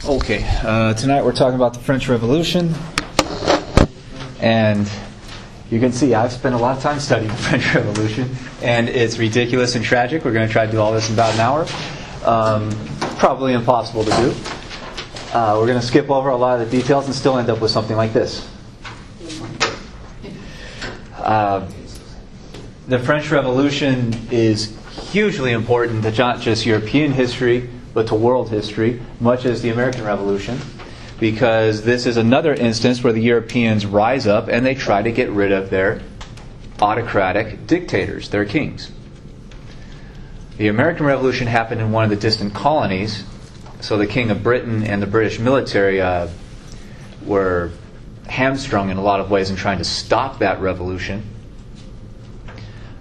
Okay, tonight we're talking about the French Revolution, and you can see I've spent a lot of time studying the French Revolution, and it's ridiculous and tragic. We're going to try to do all this in about an hour. Probably impossible to do. We're going to skip over a lot of the details and still end up with something like this. The French Revolution is hugely important to not just European history, but to world history, much as the American Revolution, because this is another instance where the Europeans rise up and they try to get rid of their autocratic dictators, their kings. The American Revolution happened in one of the distant colonies, so the King of Britain and the British military were hamstrung in a lot of ways in trying to stop that revolution.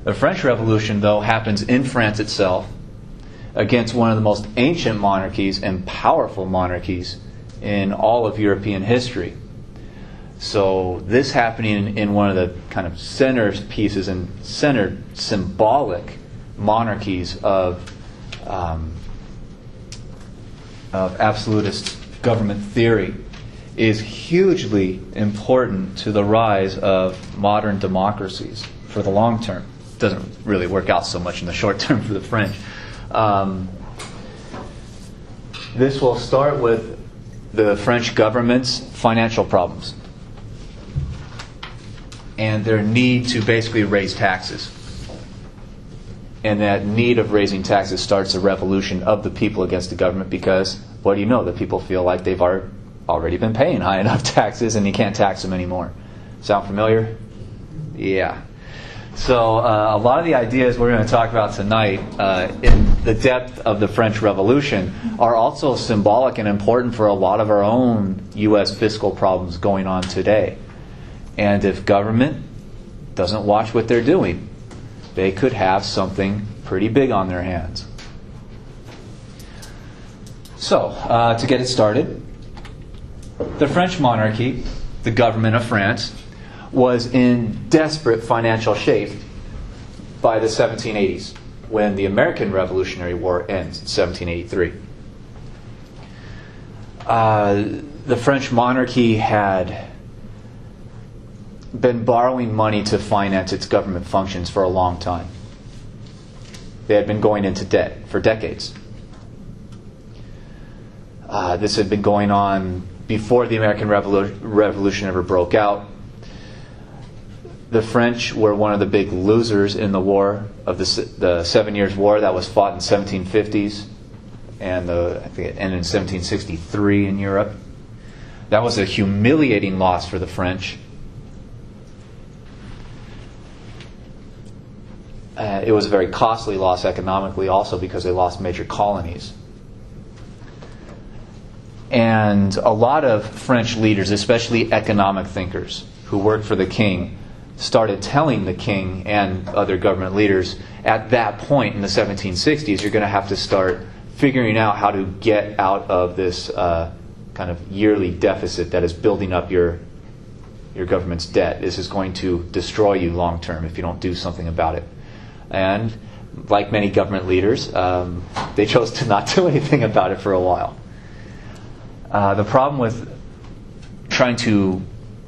The French Revolution, though, happens in France itself, against one of the most ancient monarchies and powerful monarchies in all of European history. So this happening in one of the kind of center pieces and center symbolic monarchies of absolutist government theory is hugely important to the rise of modern democracies for the long term. It doesn't really work out so much in the short term for the French. This will start with the French government's financial problems and their need to basically raise taxes. And that need of raising taxes starts a revolution of the people against the government because, what do you know, the people feel like they've already been paying high enough taxes and you can't tax them anymore. Sound familiar? Yeah. So a lot of the ideas we're going to talk about tonight in the depth of the French Revolution are also symbolic and important for a lot of our own U.S. fiscal problems going on today. And if government doesn't watch what they're doing, they could have something pretty big on their hands. So, to get it started, the French monarchy, the government of France, was in desperate financial shape by the 1780s, when the American Revolutionary War ends in 1783. The French monarchy had been borrowing money to finance its government functions for a long time. They had been going into debt for decades. This had been going on before the American Revolution ever broke out. The French were one of the big losers in the war of the 7 Years' War that was fought in the 1750s, and I think it ended in 1763 in Europe. That was a humiliating loss for the French. It was a very costly loss economically also because they lost major colonies. And a lot of French leaders, especially economic thinkers who worked for the king, started telling the king and other government leaders at that point in the 1760s, you're going to have to start figuring out how to get out of this kind of yearly deficit that is building up your government's debt. This is going to destroy you long term if you don't do something about it. And like many government leaders, they chose to not do anything about it for a while. The problem with trying to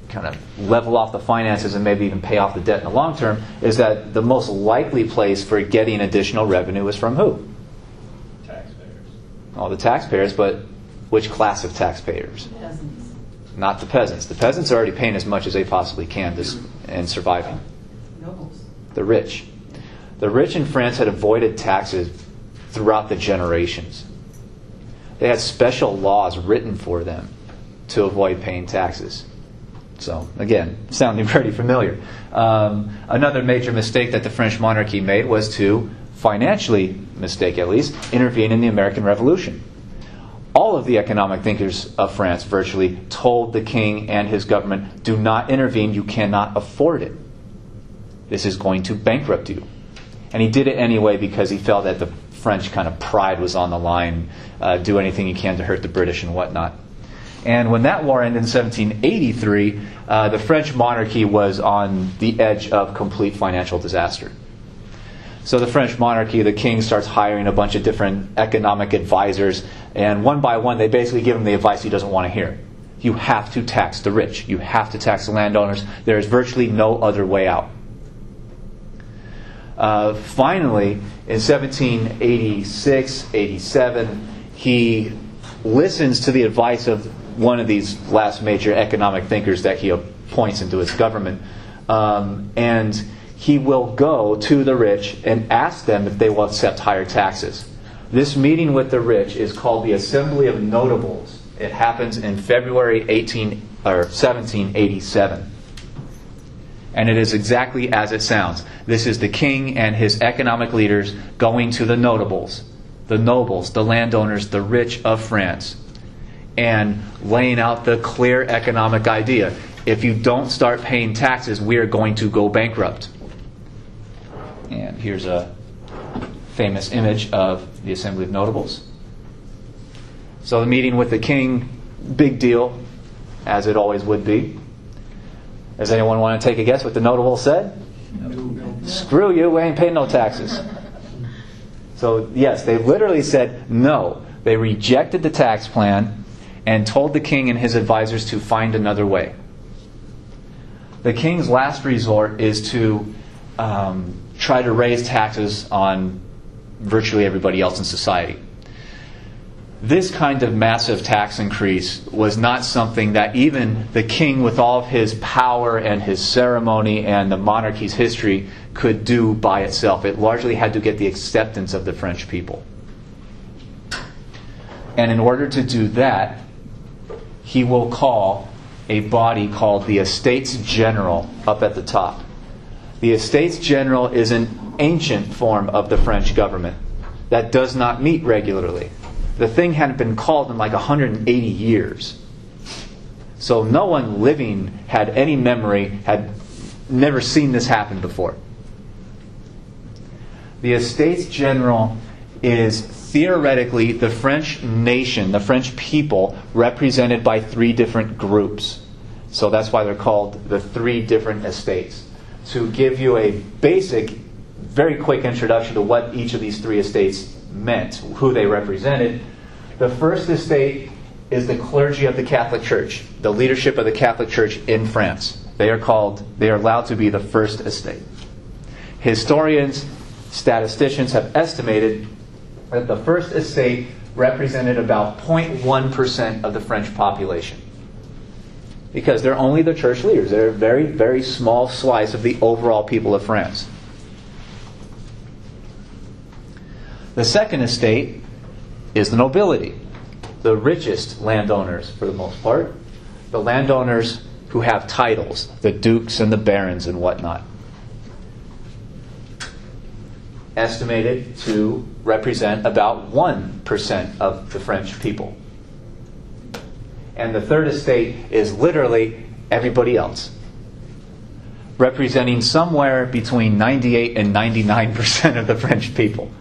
kind of level off the finances and maybe even pay off the debt in the long term is that the most likely place for getting additional revenue is from who? Taxpayers. Oh, the taxpayers, but which class of taxpayers? Peasants. Not the peasants. The peasants are already paying as much as they possibly can and surviving. Nobles. The rich. The rich in France had avoided taxes throughout the generations. They had special laws written for them to avoid paying taxes. So, again, sounding pretty familiar. Another major mistake that the French monarchy made was to, financially mistake at least, intervene in the American Revolution. All of the economic thinkers of France virtually told the king and his government, do not intervene, you cannot afford it. This is going to bankrupt you. And he did it anyway because he felt that the French kind of pride was on the line, do anything you can to hurt the British and whatnot. And when that war ended in 1783, the French monarchy was on the edge of complete financial disaster. So the French monarchy, the king starts hiring a bunch of different economic advisors, and one by one they basically give him the advice he doesn't want to hear. You have to tax the rich. You have to tax the landowners. There is virtually no other way out. Finally, in 1786, 87, he listens to the advice of one of these last major economic thinkers that he appoints into his government, and he will go to the rich and ask them if they will accept higher taxes. This meeting with the rich is called the Assembly of Notables. It happens in February 1787. And it is exactly as it sounds. This is the king and his economic leaders going to the notables, the nobles, the landowners, the rich of France, and laying out the clear economic idea. If you don't start paying taxes, we are going to go bankrupt. And here's a famous image of the Assembly of Notables. So the meeting with the king, big deal, as it always would be. Does anyone want to take a guess what the notables said? No. Screw you, we ain't paying no taxes. So yes, they literally said no. They rejected the tax plan and told the king and his advisors to find another way. The king's last resort is to try to raise taxes on virtually everybody else in society. This kind of massive tax increase was not something that even the king, with all of his power and his ceremony and the monarchy's history, could do by itself. It largely had to get the acceptance of the French people. And in order to do that, he will call a body called the EstatesGeneral up at the top. The EstatesGeneral is an ancient form of the French government that does not meet regularly. The thing hadn't been called in like 180 years. So no one living had any memory, had never seen this happen before. The EstatesGeneral is theoretically the French nation, the French people, represented by three different groups. So that's why they're called the three different estates. To give you a basic, very quick introduction to what each of these three estates meant, who they represented. The first estate is the clergy of the Catholic Church, the leadership of the Catholic Church in France. They are allowed to be the first estate. Historians, statisticians have estimated that the first estate represented about 0.1% of the French population. Because they're only the church leaders. They're a very, very small slice of the overall people of France. The second estate is the nobility, the richest landowners for the most part, the landowners who have titles, the dukes and the barons and whatnot. Estimated to represent about 1% of the French people. And the third estate is literally everybody else, representing somewhere between 98 and 99% of the French people.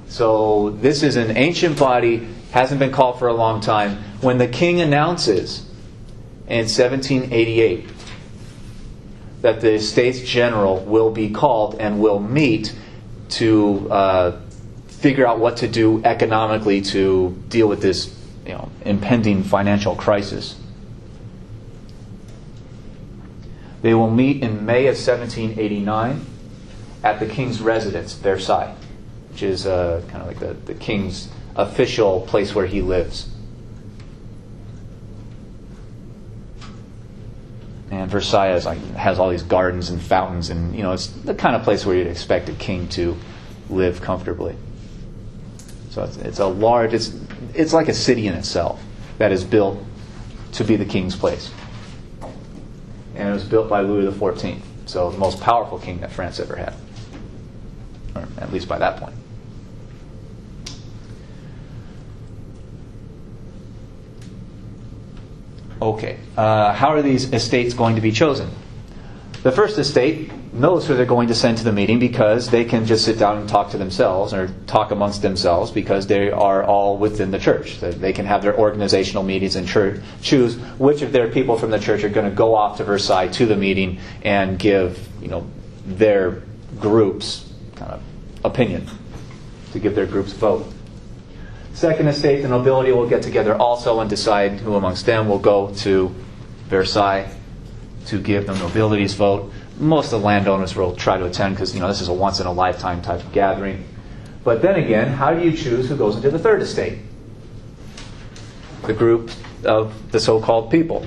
So this is an ancient body, hasn't been called for a long time. When the king announces in 1788 that the EstatesGeneral will be called and will meet to figure out what to do economically to deal with this, impending financial crisis. They will meet in May of 1789 at the king's residence, Versailles, which is kind of like the king's official place where he lives. And Versailles has all these gardens and fountains, and it's the kind of place where you'd expect a king to live comfortably. So it's a large, it's like a city in itself that is built to be the king's place. And it was built by Louis XIV, so the most powerful king that France ever had, or at least by that point. Okay, how are these estates going to be chosen? The First Estate knows who they're going to send to the meeting because they can just sit down and talk to themselves or talk amongst themselves because they are all within the church. They can have their organizational meetings and choose which of their people from the church are going to go off to Versailles to the meeting and give, their group's kind of opinion, to give their group's vote. Second Estate, the nobility will get together also and decide who amongst them will go to Versailles to give the nobility's vote. Most of the landowners will try to attend because this is a once-in-a-lifetime type of gathering. But then again, how do you choose who goes into the Third Estate? The group of the so-called people.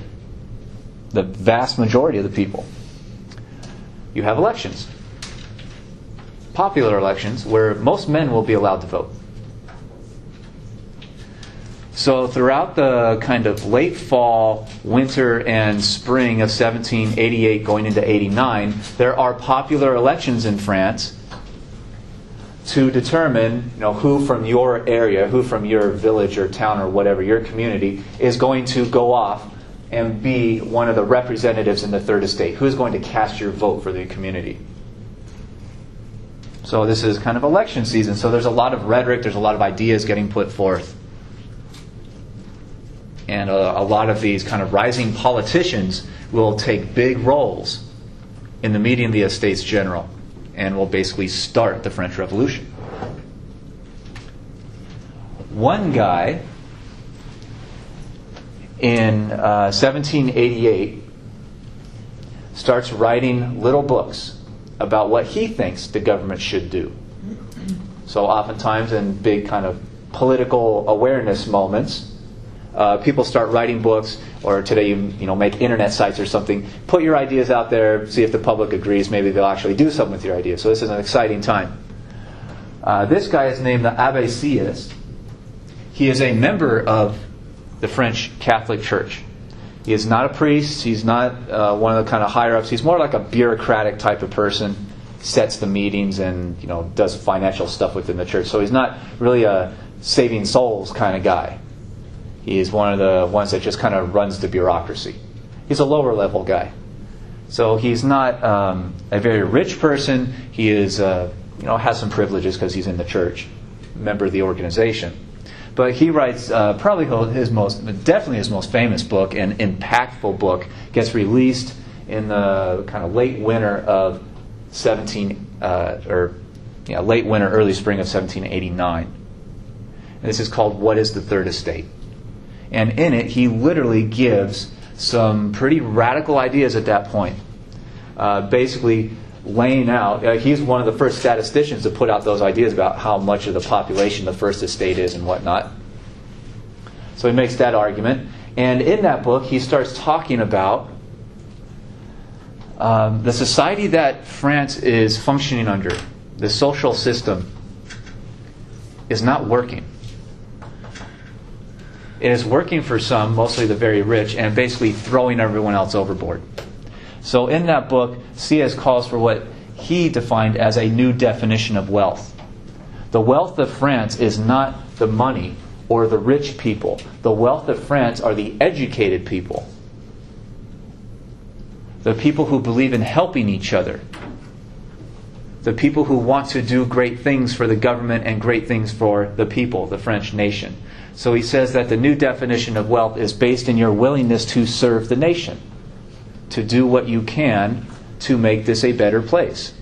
The vast majority of the people. You have elections. Popular elections where most men will be allowed to vote. So throughout the kind of late fall, winter, and spring of 1788 going into 89, there are popular elections in France to determine who from your area, who from your village or town or whatever, your community, is going to go off and be one of the representatives in the Third Estate. Who's going to cast your vote for the community? So this is kind of election season, so there's a lot of rhetoric, there's a lot of ideas getting put forth. And a lot of these kind of rising politicians will take big roles in the meeting of the EstatesGeneral and will basically start the French Revolution. One guy in 1788 starts writing little books about what he thinks the government should do. So oftentimes in big kind of political awareness moments, people start writing books, or today you make internet sites or something. Put your ideas out there, see if the public agrees. Maybe they'll actually do something with your ideas. So this is an exciting time. This guy is named the Abbé Sieyès. He is a member of the French Catholic Church. He is not a priest. He's not one of the kind of higher-ups. He's more like a bureaucratic type of person. Sets the meetings and does financial stuff within the church. So he's not really a saving souls kind of guy. He is one of the ones that just kind of runs the bureaucracy. He's a lower level guy. So he's not a very rich person. He is, has some privileges because he's in the church, member of the organization. But he writes definitely his most famous book and impactful book. Gets released in the kind of late winter of late winter, early spring of 1789. And this is called "What is the Third Estate?" And in it, he literally gives some pretty radical ideas at that point. Basically laying out, he's one of the first statisticians to put out those ideas about how much of the population the First Estate is and whatnot. So he makes that argument. And in that book, he starts talking about the society that France is functioning under, the social system, is not working. It is working for some, mostly the very rich, and basically throwing everyone else overboard. So in that book, Sieyès calls for what he defined as a new definition of wealth. The wealth of France is not the money or the rich people. The wealth of France are the educated people. The people who believe in helping each other. The people who want to do great things for the government and great things for the people, the French nation. So he says that the new definition of wealth is based in your willingness to serve the nation, to do what you can to make this a better place.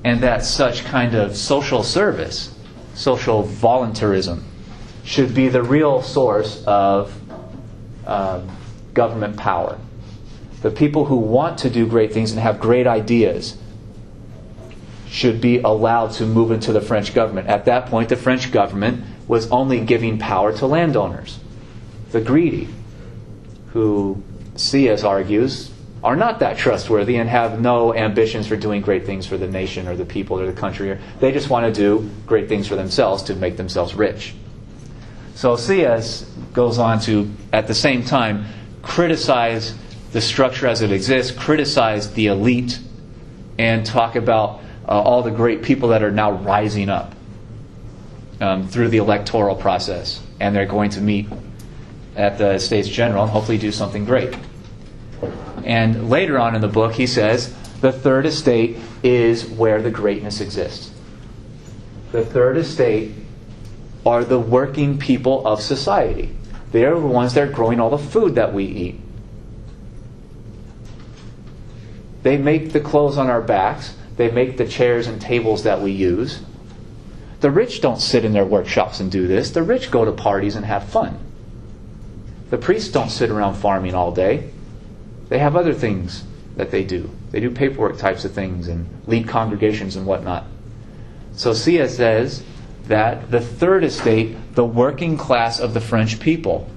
And that such kind of social service, social voluntarism, should be the real source of government power. The people who want to do great things and have great ideas should be allowed to move into the French government. At that point, the French government was only giving power to landowners, the greedy, who Sieyès argues are not that trustworthy and have no ambitions for doing great things for the nation or the people or the country. They just want to do great things for themselves to make themselves rich. So Sieyès goes on to, at the same time, criticize the structure as it exists, criticize the elite, and talk about all the great people that are now rising up through the electoral process. And they're going to meet at the EstatesGeneral and hopefully do something great. And later on in the book, he says, the third estate is where the greatness exists. The third estate are the working people of society. They are the ones that are growing all the food that we eat. They make the clothes on our backs. They make the chairs and tables that we use. The rich don't sit in their workshops and do this. The rich go to parties and have fun. The priests don't sit around farming all day. They have other things that they do. They do paperwork types of things and lead congregations and whatnot. So C.S. says that the third estate, the working class of the French people,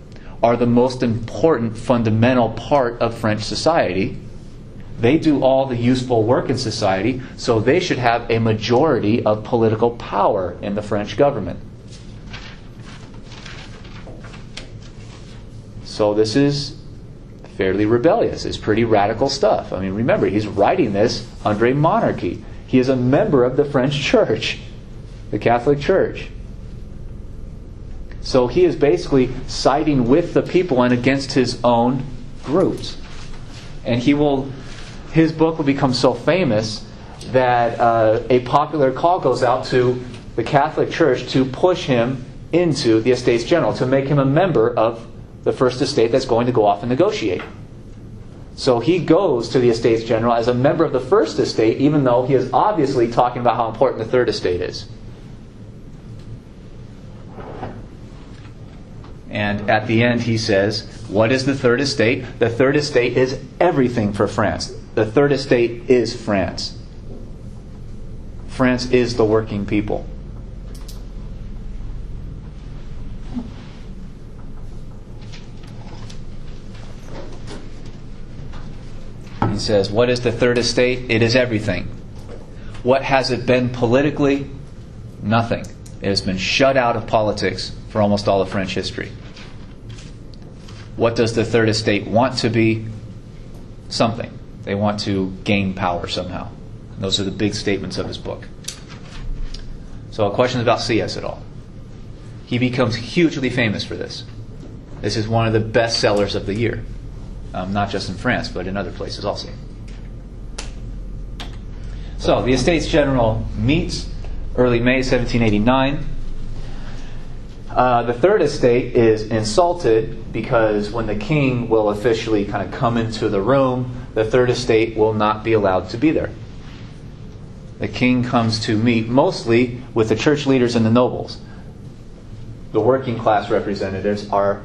are the most important fundamental part of French society. They do all the useful work in society, so they should have a majority of political power in the French government. So this is fairly rebellious. It's pretty radical stuff. I mean, remember, he's writing this under a monarchy. He is a member of the French Church, the Catholic Church. So he is basically siding with the people and against his own groups. And his book will become so famous that a popular call goes out to the Catholic Church to push him into the EstatesGeneral, to make him a member of the first estate that's going to go off and negotiate. So he goes to the EstatesGeneral as a member of the first estate, even though he is obviously talking about how important the third estate is. And at the end he says, what is the third estate? The third estate is everything for France. The third estate is France. France is the working people. He says, what is the third estate? It is everything. What has it been politically? Nothing. It has been shut out of politics for almost all of French history. What does the third estate want to be? Something. They want to gain power somehow. And those are the big statements of his book. So, questions about C.S. at all? He becomes hugely famous for this. This is one of the best sellers of the year. Not just in France, but in other places also. So, the EstatesGeneral meets early May 1789. The third estate is insulted because when the king will officially kind of come into the room, the third estate will not be allowed to be there. The king comes to meet mostly with the church leaders and the nobles. The working class representatives are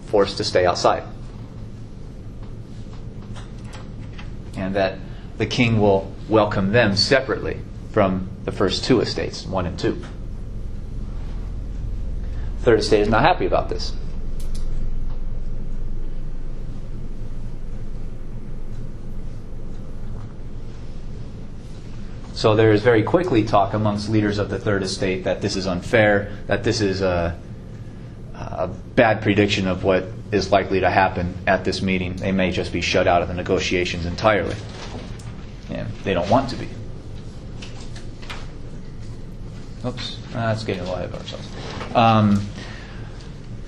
forced to stay outside. And that the king will welcome them separately from the first two estates, 1 and 2. The third estate is not happy about this. So there is very quickly talk amongst leaders of the third estate that this is unfair, that this is a bad prediction of what is likely to happen at this meeting. They may just be shut out of the negotiations entirely. And they don't want to be. Oops, that's getting a lot of ourselves.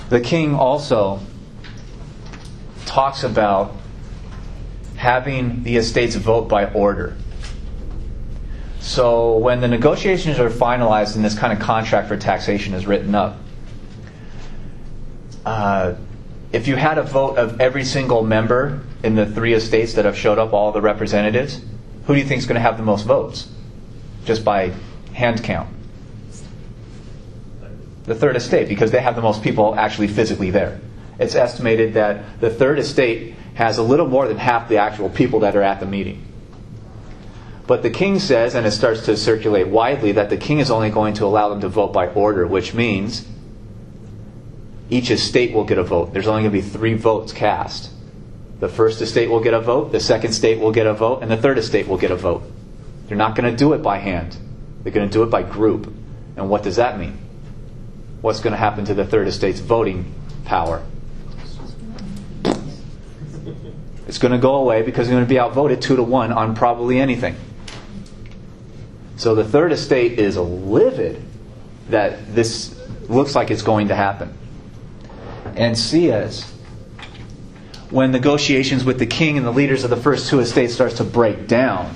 The king also talks about having the estates vote by order. So when the negotiations are finalized and this kind of contract for taxation is written up, if you had a vote of every single member in the 3 estates that have showed up, all the representatives, who do you think is going to have the most votes? Just by hand count. The third estate, because they have the most people actually physically there. It's estimated that the third estate has a little more than half the actual people that are at the meeting. But the king says, and it starts to circulate widely, that the king is only going to allow them to vote by order, which means each estate will get a vote. There's only going to be 3 votes cast. The first estate will get a vote, the second estate will get a vote, and the third estate will get a vote. They're not going to do it by hand. They're going to do it by group. And what does that mean? What's going to happen to the third estate's voting power? It's going to go away because they're going to be outvoted 2-1 on probably anything. So the third estate is livid that this looks like it's going to happen. And C.S. when negotiations with the king and the leaders of the first two estates starts to break down,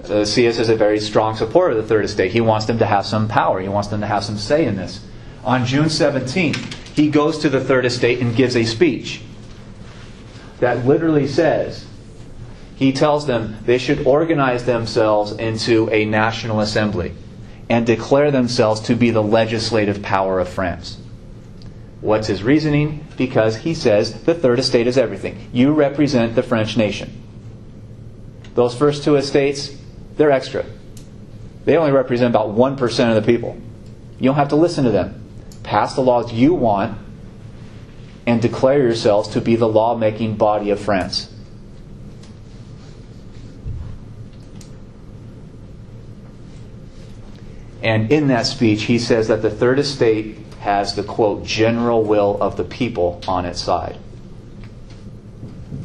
CS is a very strong supporter of the third estate. He wants them to have some power. He wants them to have some say in this. On June 17th, he goes to the third estate and gives a speech that literally says, he tells them they should organize themselves into a national assembly and declare themselves to be the legislative power of France. What's his reasoning? Because he says the third estate is everything. You represent the French nation. Those first two estates, they're extra. They only represent about 1% of the people. You don't have to listen to them. Pass the laws you want and declare yourselves to be the law-making body of France. And in that speech, he says that the third estate has the, quote, general will of the people on its side,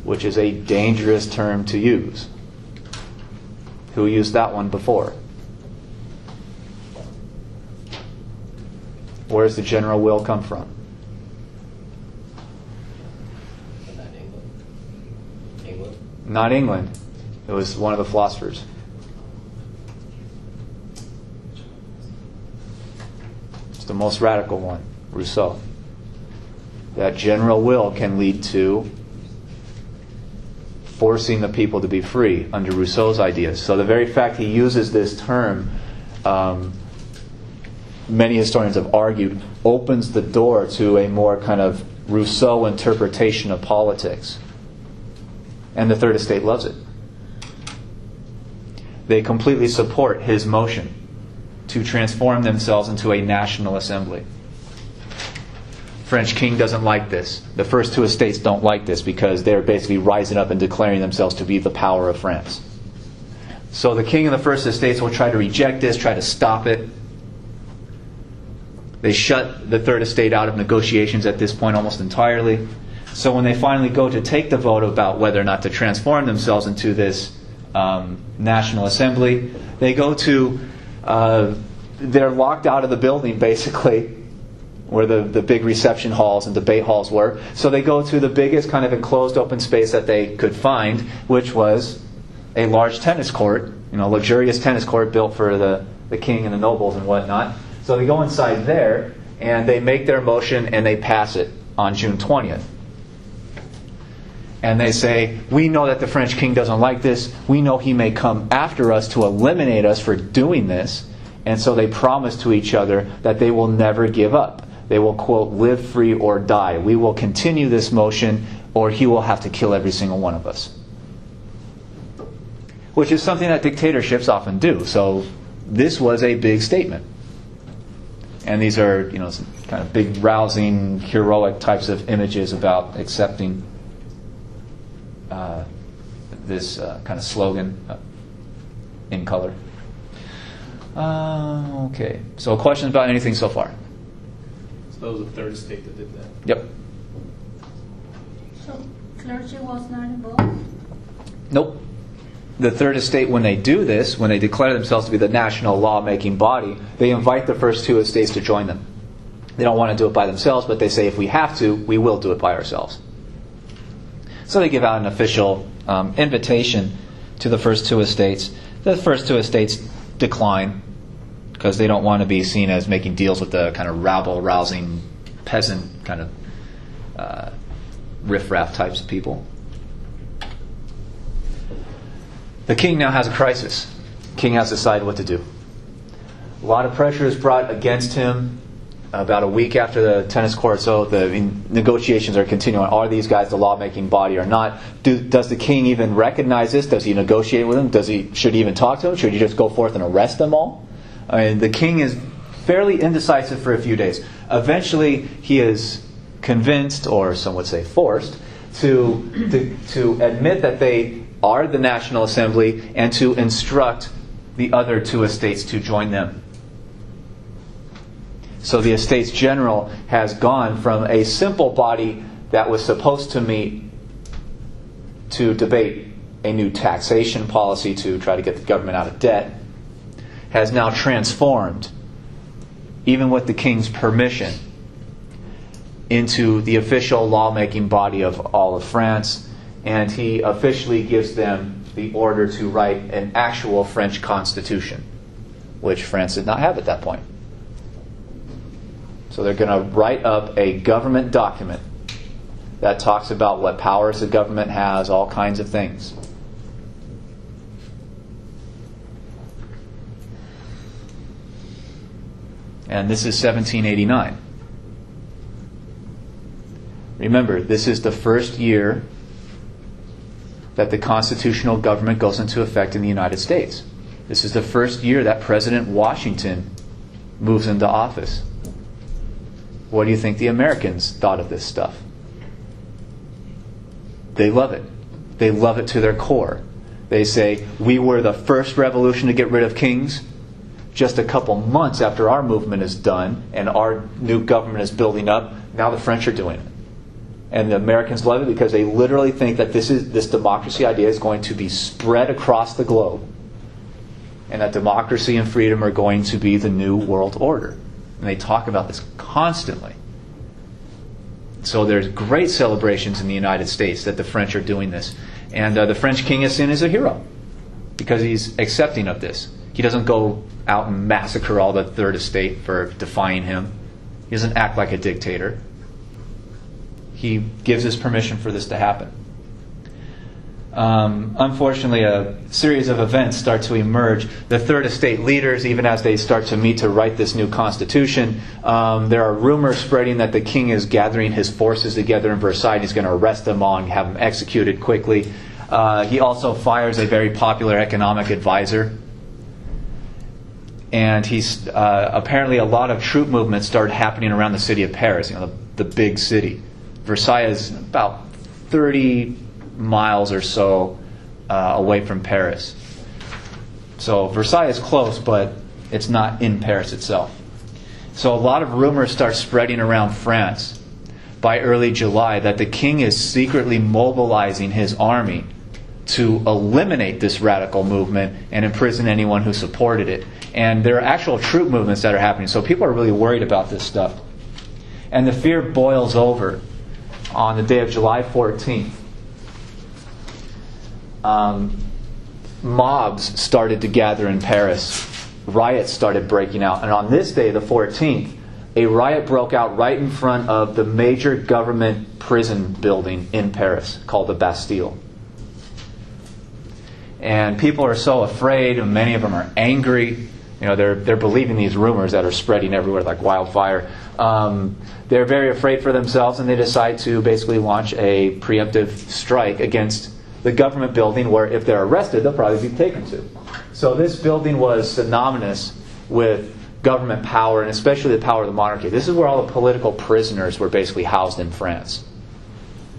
which is a dangerous term to use. Who used that one before? Where does the general will come from? Not England. England? Not England. It was one of the philosophers. It's the most radical one, Rousseau. That general will can lead to forcing the people to be free under Rousseau's ideas. So the very fact he uses this term, many historians have argued, opens the door to a more kind of Rousseau interpretation of politics. And the third estate loves it. They completely support his motion to transform themselves into a national assembly. French king doesn't like this. The first two estates don't like this because they're basically rising up and declaring themselves to be the power of France. So the king and the first estates will try to reject this, try to stop it. They shut the third estate out of negotiations at this point almost entirely. So when they finally go to take the vote about whether or not to transform themselves into this national assembly, they go to, they're locked out of the building basically, where the big reception halls and debate halls were. So they go to the biggest kind of enclosed open space that they could find, which was a large tennis court, luxurious tennis court built for the king and the nobles and whatnot. So they go inside there and they make their motion and they pass it on June 20th. And they say, we know that the French king doesn't like this. We know he may come after us to eliminate us for doing this. And so they promise to each other that they will never give up. They will, quote, live free or die. We will continue this motion or he will have to kill every single one of us. Which is something that dictatorships often do. So this was a big statement. And these are, some kind of big, rousing, heroic types of images about accepting this kind of slogan in color. Okay. So questions about anything so far? So that was the third estate that did that. Yep. So clergy was not involved? Nope. The third estate, when they do this, when they declare themselves to be the national law-making body, they invite the first two estates to join them. They don't want to do it by themselves, but they say if we have to, we will do it by ourselves. So they give out an official invitation to the first two estates. The first two estates decline because they don't want to be seen as making deals with the kind of rabble-rousing peasant kind of riffraff types of people. The king now has a crisis. The king has to decide what to do. A lot of pressure is brought against him about a week after the tennis court. So the negotiations are continuing. Are these guys the lawmaking body or not? Does the king even recognize this? Does he negotiate with them? Should he even talk to them? Should he just go forth and arrest them all? I mean, the king is fairly indecisive for a few days. Eventually, he is convinced, or some would say forced, to admit that they are the National Assembly and to instruct the other two estates to join them. So the EstatesGeneral has gone from a simple body that was supposed to meet to debate a new taxation policy to try to get the government out of debt, has now transformed, even with the king's permission, into the official lawmaking body of all of France, and he officially gives them the order to write an actual French constitution, which France did not have at that point. So they're going to write up a government document that talks about what powers the government has, all kinds of things. And this is 1789. Remember, this is the first year that the constitutional government goes into effect in the United States. This is the first year that President Washington moves into office. What do you think the Americans thought of this stuff? They love it. They love it to their core. They say, we were the first revolution to get rid of kings. Just a couple months after our movement is done and our new government is building up, now the French are doing it. And the Americans love it because they literally think that this democracy idea is going to be spread across the globe. And that democracy and freedom are going to be the new world order. And they talk about this constantly. So there's great celebrations in the United States that the French are doing this. And the French king is seen as a hero because he's accepting of this. He doesn't go out and massacre all the Third Estate for defying him. He doesn't act like a dictator. He gives his permission for this to happen. Unfortunately, a series of events start to emerge. The Third Estate leaders, even as they start to meet to write this new constitution, there are rumors spreading that the king is gathering his forces together in Versailles and he's going to arrest them all and have them executed quickly. He also fires a very popular economic advisor. And he's apparently a lot of troop movements started happening around the city of Paris, the big city. Versailles is about 30 miles or so away from Paris. So Versailles is close, but it's not in Paris itself. So a lot of rumors start spreading around France by early July that the king is secretly mobilizing his army to eliminate this radical movement and imprison anyone who supported it. And there are actual troop movements that are happening. So people are really worried about this stuff. And the fear boils over on the day of July 14th. Mobs started to gather in Paris. Riots started breaking out. And on this day, the 14th, a riot broke out right in front of the major government prison building in Paris called the Bastille. And people are so afraid, and many of them are angry. They're believing these rumors that are spreading everywhere like wildfire. They're very afraid for themselves, and they decide to basically launch a preemptive strike against the government building where if they're arrested, they'll probably be taken to. So this building was synonymous with government power, and especially the power of the monarchy. This is where all the political prisoners were basically housed in France.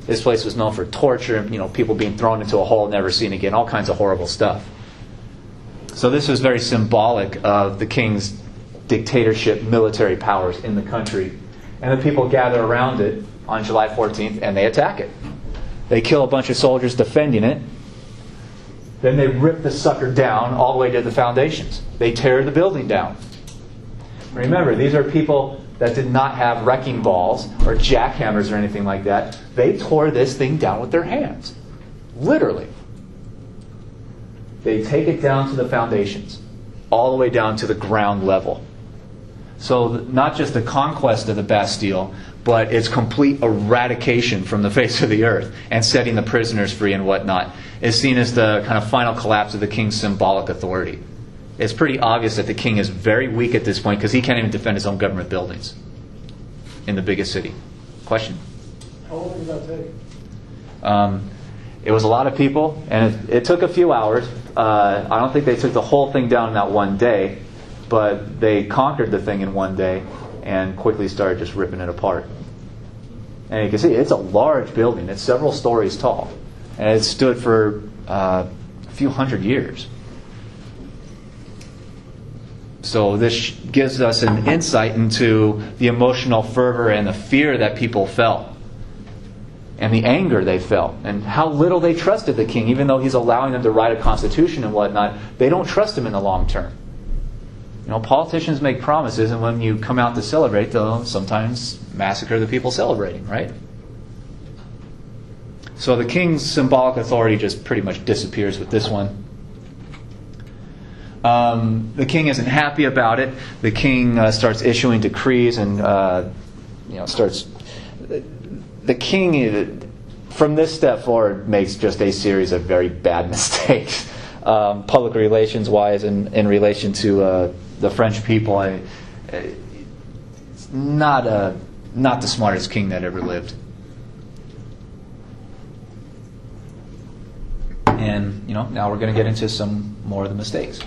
This place was known for torture, people being thrown into a hole, never seen again, all kinds of horrible stuff. So this was very symbolic of the king's dictatorship, military powers in the country. And the people gather around it on July 14th and they attack it. They kill a bunch of soldiers defending it. Then they rip the sucker down all the way to the foundations. They tear the building down. Remember, these are people that did not have wrecking balls or jackhammers or anything like that. They tore this thing down with their hands. Literally. They take it down to the foundations, all the way down to the ground level. So not just the conquest of the Bastille, but its complete eradication from the face of the earth and setting the prisoners free and whatnot is seen as the kind of final collapse of the king's symbolic authority. It's pretty obvious that the king is very weak at this point because he can't even defend his own government buildings in the biggest city. Question? How long did that take? It was a lot of people, and it took a few hours. I don't think they took the whole thing down in that one day, but they conquered the thing in one day and quickly started just ripping it apart. And you can see it's a large building. It's several stories tall, and it stood for a few hundred years. So this gives us an insight into the emotional fervor and the fear that people felt, and the anger they felt, and how little they trusted the king. Even though he's allowing them to write a constitution and whatnot, they don't trust him in the long term. Politicians make promises, and when you come out to celebrate, they'll sometimes massacre the people celebrating, right? So the king's symbolic authority just pretty much disappears with this one. The king isn't happy about it. The king starts issuing decrees and starts. The king, from this step forward, makes just a series of very bad mistakes, public relations wise, in relation to the French people. It's not the smartest king that ever lived. And now we're going to get into some more of the mistakes.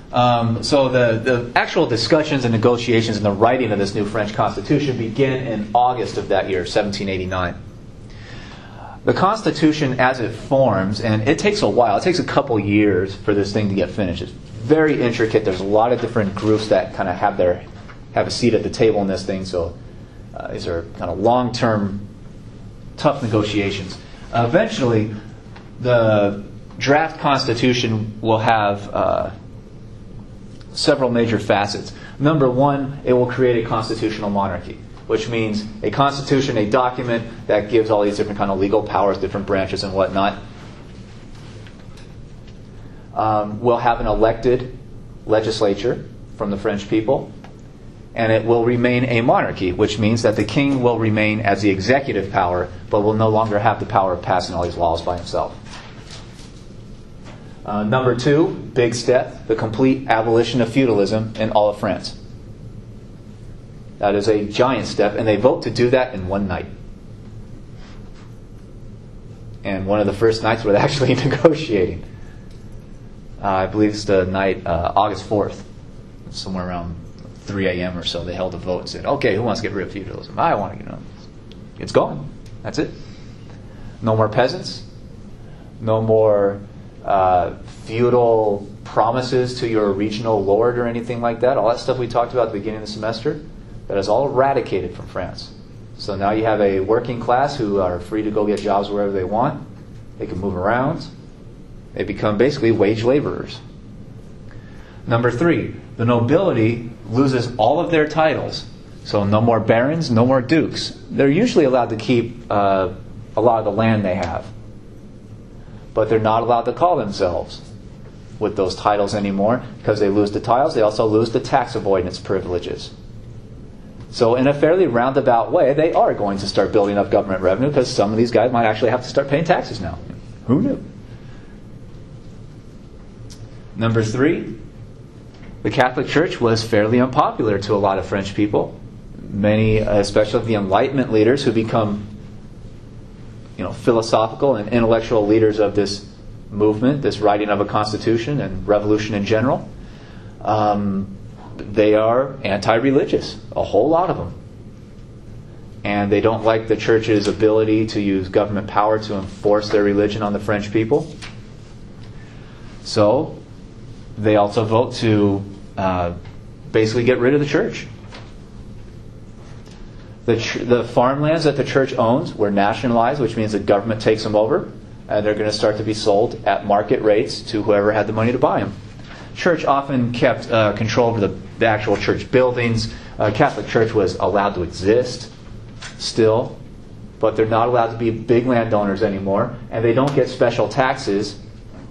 So the actual discussions and negotiations and the writing of this new French Constitution begin in August of that year, 1789. The Constitution, as it forms, and it takes a while, it takes a couple years for this thing to get finished. It's very intricate. There's a lot of different groups that kind of have a seat at the table in this thing. So these are kind of long-term, tough negotiations. Eventually, the draft Constitution will have several major facets. Number one, it will create a constitutional monarchy, which means a constitution, a document that gives all these different kind of legal powers, different branches and whatnot. We'll have an elected legislature from the French people, and it will remain a monarchy, which means that the king will remain as the executive power, but will no longer have the power of passing all these laws by himself. Number two, big step, the complete abolition of feudalism in all of France. That is a giant step, and they vote to do that in one night. And one of the first nights were actually negotiating. I believe it's the night, August 4th, somewhere around 3 a.m. or so. They held a vote and said, okay, who wants to get rid of feudalism? I want to, it's gone. That's it. No more peasants. No more feudal promises to your regional lord or anything like that. All that stuff we talked about at the beginning of the semester, that is all eradicated from France. So now you have a working class who are free to go get jobs wherever they want. They can move around. They become basically wage laborers. Number three, the nobility loses all of their titles. So no more barons, no more dukes. They're usually allowed to keep a lot of the land they have. But they're not allowed to call themselves with those titles anymore, because they lose the titles. They also lose the tax avoidance privileges. So in a fairly roundabout way, they are going to start building up government revenue, because some of these guys might actually have to start paying taxes now. Who knew? Number three, the Catholic Church was fairly unpopular to a lot of French people. Many, especially the Enlightenment leaders who become philosophical and intellectual leaders of this movement, this writing of a constitution and revolution in general, they are anti-religious, a whole lot of them. And they don't like the church's ability to use government power to enforce their religion on the French people. So they also vote to basically get rid of the church. The farmlands that the church owns were nationalized, which means the government takes them over, and they're going to start to be sold at market rates to whoever had the money to buy them. Church often kept control over the actual church buildings. Catholic Church was allowed to exist still, but they're not allowed to be big landowners anymore, and they don't get special taxes,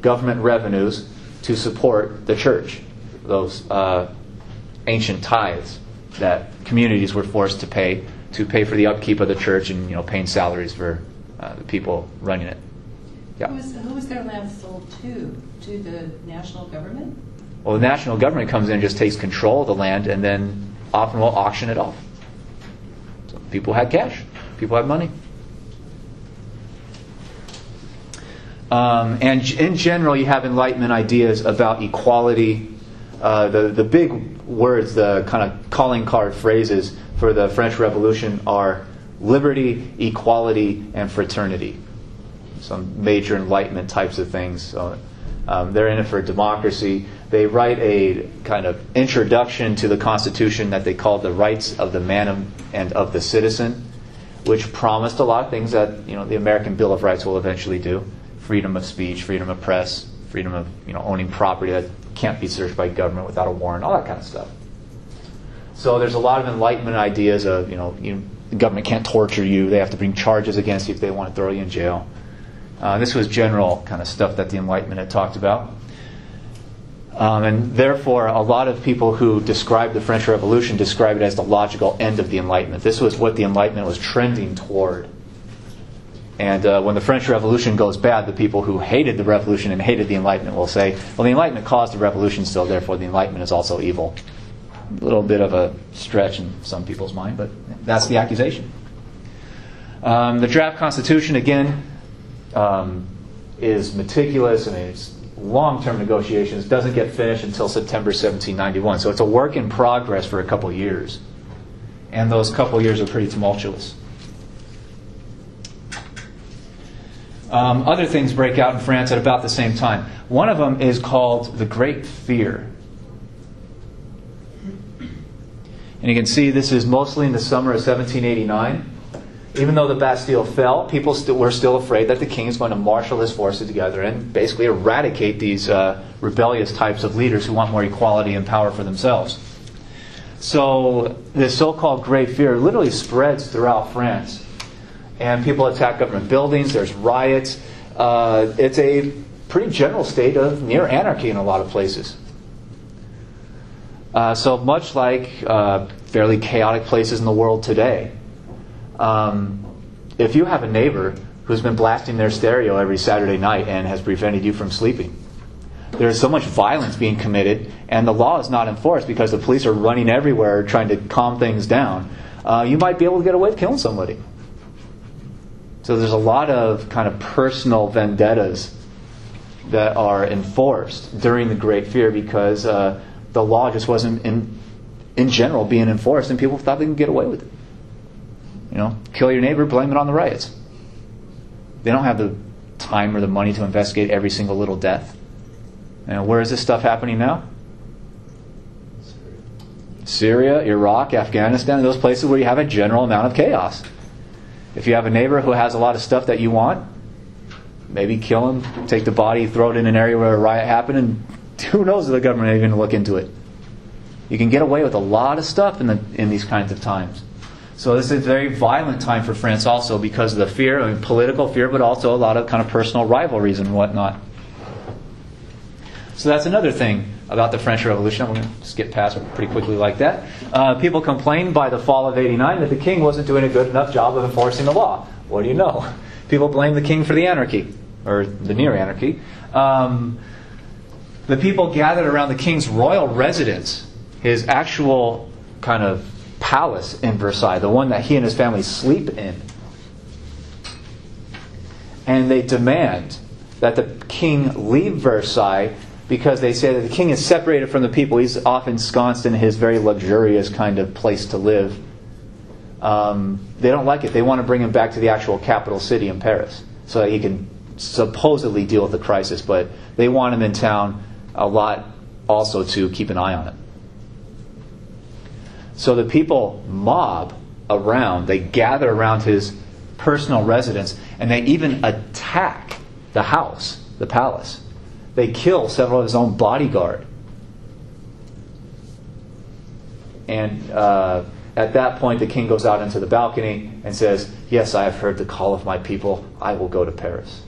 government revenues, to support the church. Those ancient tithes that communities were forced to pay for the upkeep of the church and paying salaries for the people running it. Yeah. Who was their land sold to? To the national government? Well, the national government comes in and just takes control of the land, and then often will auction it off. So people had cash. People had money. And in general, you have Enlightenment ideas about equality. The big words, the kind of calling card phrases for the French Revolution are liberty, equality, and fraternity. Some major Enlightenment types of things. So, they're in it for democracy. They write a kind of introduction to the Constitution that they call the Rights of the Man and of the Citizen, which promised a lot of things that the American Bill of Rights will eventually do: freedom of speech, freedom of press, freedom of owning property that can't be searched by government without a warrant, all that kind of stuff. So there's a lot of Enlightenment ideas of, the government can't torture you. They have to bring charges against you if they want to throw you in jail. This was general kind of stuff that the Enlightenment had talked about. And therefore, a lot of people who describe the French Revolution describe it as the logical end of the Enlightenment. This was what the Enlightenment was trending toward. And when the French Revolution goes bad, the people who hated the Revolution and hated the Enlightenment will say, well, the Enlightenment caused the Revolution still, therefore the Enlightenment is also evil. A little bit of a stretch in some people's mind, but that's the accusation. The draft Constitution, again, is meticulous. I mean, it's long-term negotiations. Doesn't get finished until September 1791. So it's a work in progress for a couple years. And those couple years are pretty tumultuous. Other things break out in France at about the same time. One of them is called the Great Fear. And you can see this is mostly in the summer of 1789. Even though the Bastille fell, people were still afraid that the king is going to marshal his forces together and basically eradicate these rebellious types of leaders who want more equality and power for themselves. So this so-called Great Fear literally spreads throughout France. And people attack government buildings, there's riots. It's a pretty general state of near anarchy in a lot of places. So much like fairly chaotic places in the world today, if you have a neighbor who's been blasting their stereo every Saturday night and has prevented you from sleeping, there's so much violence being committed and the law is not enforced because the police are running everywhere trying to calm things down, you might be able to get away with killing somebody. So there's a lot of kind of personal vendettas that are enforced during the Great Fear because the law just wasn't in general being enforced and people thought they could get away with it. Kill your neighbor, blame it on the riots. They don't have the time or the money to investigate every single little death. Where is this stuff happening now? Syria, Iraq, Afghanistan, those places where you have a general amount of chaos. If you have a neighbor who has a lot of stuff that you want, maybe kill him, take the body, throw it in an area where a riot happened, and who knows if the government ain't going to look into it. You can get away with a lot of stuff in these kinds of times. So this is a very violent time for France also because of the fear, political fear, but also a lot of kind of personal rivalries and whatnot. So that's another thing about the French Revolution. I'm going to skip past it pretty quickly like that. People complained by the fall of '89 that the king wasn't doing a good enough job of enforcing the law. What do you know? People blame the king for the anarchy, or the near anarchy. The people gathered around the king's royal residence, his actual kind of palace in Versailles, the one that he and his family sleep in. And they demand that the king leave Versailles because they say that the king is separated from the people. He's often ensconced in his very luxurious kind of place to live. They don't like it. They want to bring him back to the actual capital city in Paris so that he can supposedly deal with the crisis. But they want him in town a lot also to keep an eye on it. So the people mob around, they gather around his personal residence, and they even attack the house, the palace. They kill several of his own bodyguard. And at that point, the king goes out into the balcony and says, "Yes, I have heard the call of my people. I will go to Paris."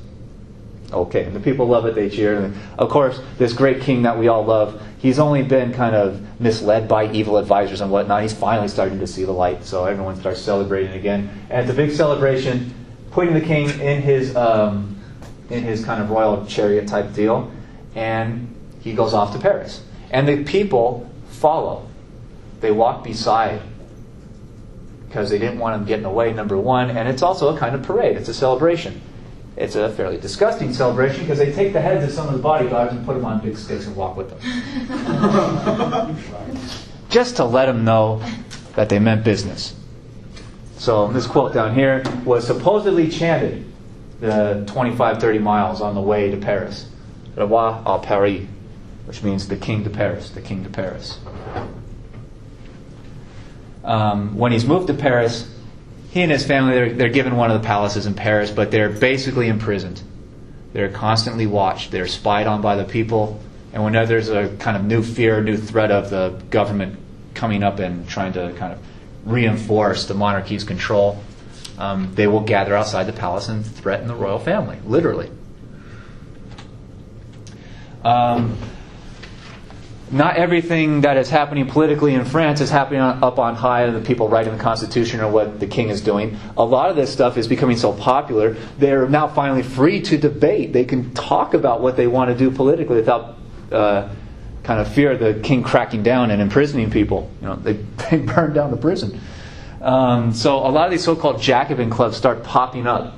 Okay, and the people love it, they cheer. And of course, this great king that we all love, he's only been kind of misled by evil advisors and whatnot. He's finally starting to see the light, so everyone starts celebrating again. And at the big celebration, putting the king in his kind of royal chariot type deal, and he goes off to Paris. And the people follow. They walk beside because they didn't want him getting away, number one, and it's also a kind of parade. It's a celebration. It's a fairly disgusting celebration because they take the heads of some of the bodyguards and put them on big sticks and walk with them. Just to let them know that they meant business. So this quote down here was supposedly chanted the 25-30 miles on the way to Paris. Le roi à Paris, which means the king to Paris, the king to Paris. When he's moved to Paris, he and his family, they're given one of the palaces in Paris, but they're basically imprisoned. They're constantly watched. They're spied on by the people. And whenever there's a kind of new fear, new threat of the government coming up and trying to kind of reinforce the monarchy's control, they will gather outside the palace and threaten the royal family, literally. Not everything that is happening politically in France is happening up on high, the people writing the Constitution or what the king is doing. A lot of this stuff is becoming so popular, they're now finally free to debate. They can talk about what they want to do politically without kind of fear of the king cracking down and imprisoning people. They burn down the prison. So a lot of these so-called Jacobin Clubs start popping up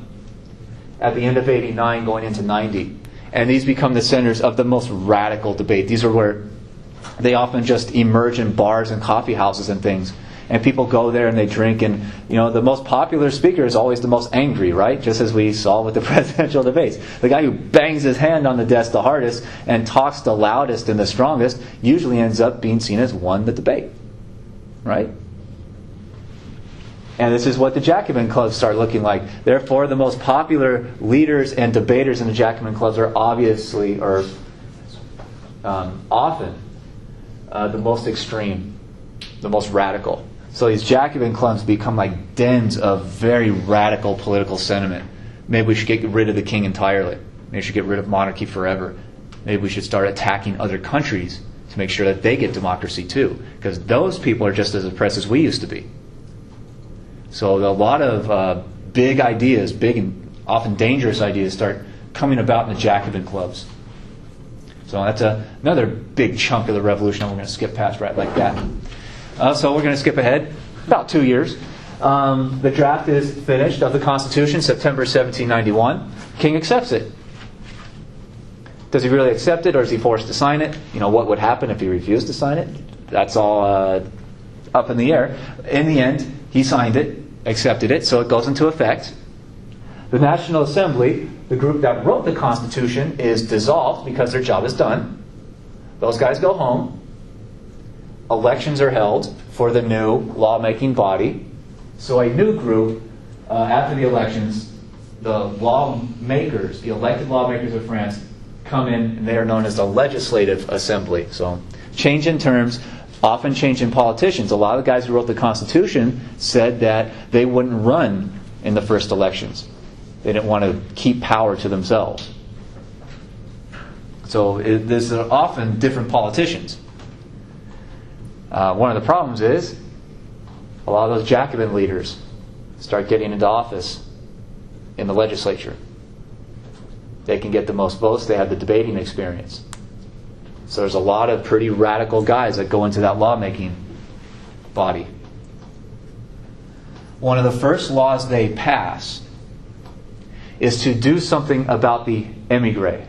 at the end of 89 going into 90. And these become the centers of the most radical debate. These are where they often just emerge in bars and coffee houses and things. And people go there and they drink. And, the most popular speaker is always the most angry, right? Just as we saw with the presidential debates. The guy who bangs his hand on the desk the hardest and talks the loudest and the strongest usually ends up being seen as won the debate. Right? And this is what the Jacobin Clubs start looking like. Therefore, the most popular leaders and debaters in the Jacobin Clubs are often the most extreme, the most radical. So these Jacobin Clubs become like dens of very radical political sentiment. Maybe we should get rid of the king entirely. Maybe we should get rid of monarchy forever. Maybe we should start attacking other countries to make sure that they get democracy too. Because those people are just as oppressed as we used to be. So a lot of big ideas, big and often dangerous ideas, start coming about in the Jacobin Clubs. So that's another big chunk of the revolution we're going to skip past right like that. So we're going to skip ahead about 2 years. The draft is finished of the Constitution, September 1791. King accepts it. Does he really accept it, or is he forced to sign it? What would happen if he refused to sign it? That's all up in the air. In the end, he signed it, accepted it, so it goes into effect. The National Assembly, the group that wrote the Constitution, is dissolved because their job is done. Those guys go home. Elections are held for the new lawmaking body. So a new group, after the elections, the lawmakers, the elected lawmakers of France, come in, and they are known as the Legislative Assembly. So change in terms, often change in politicians. A lot of the guys who wrote the Constitution said that they wouldn't run in the first elections. They didn't want to keep power to themselves. So there's often different politicians. One of the problems is a lot of those Jacobin leaders start getting into office in the legislature. They can get the most votes. They have the debating experience. So there's a lot of pretty radical guys that go into that lawmaking body. One of the first laws they pass is to do something about the émigré.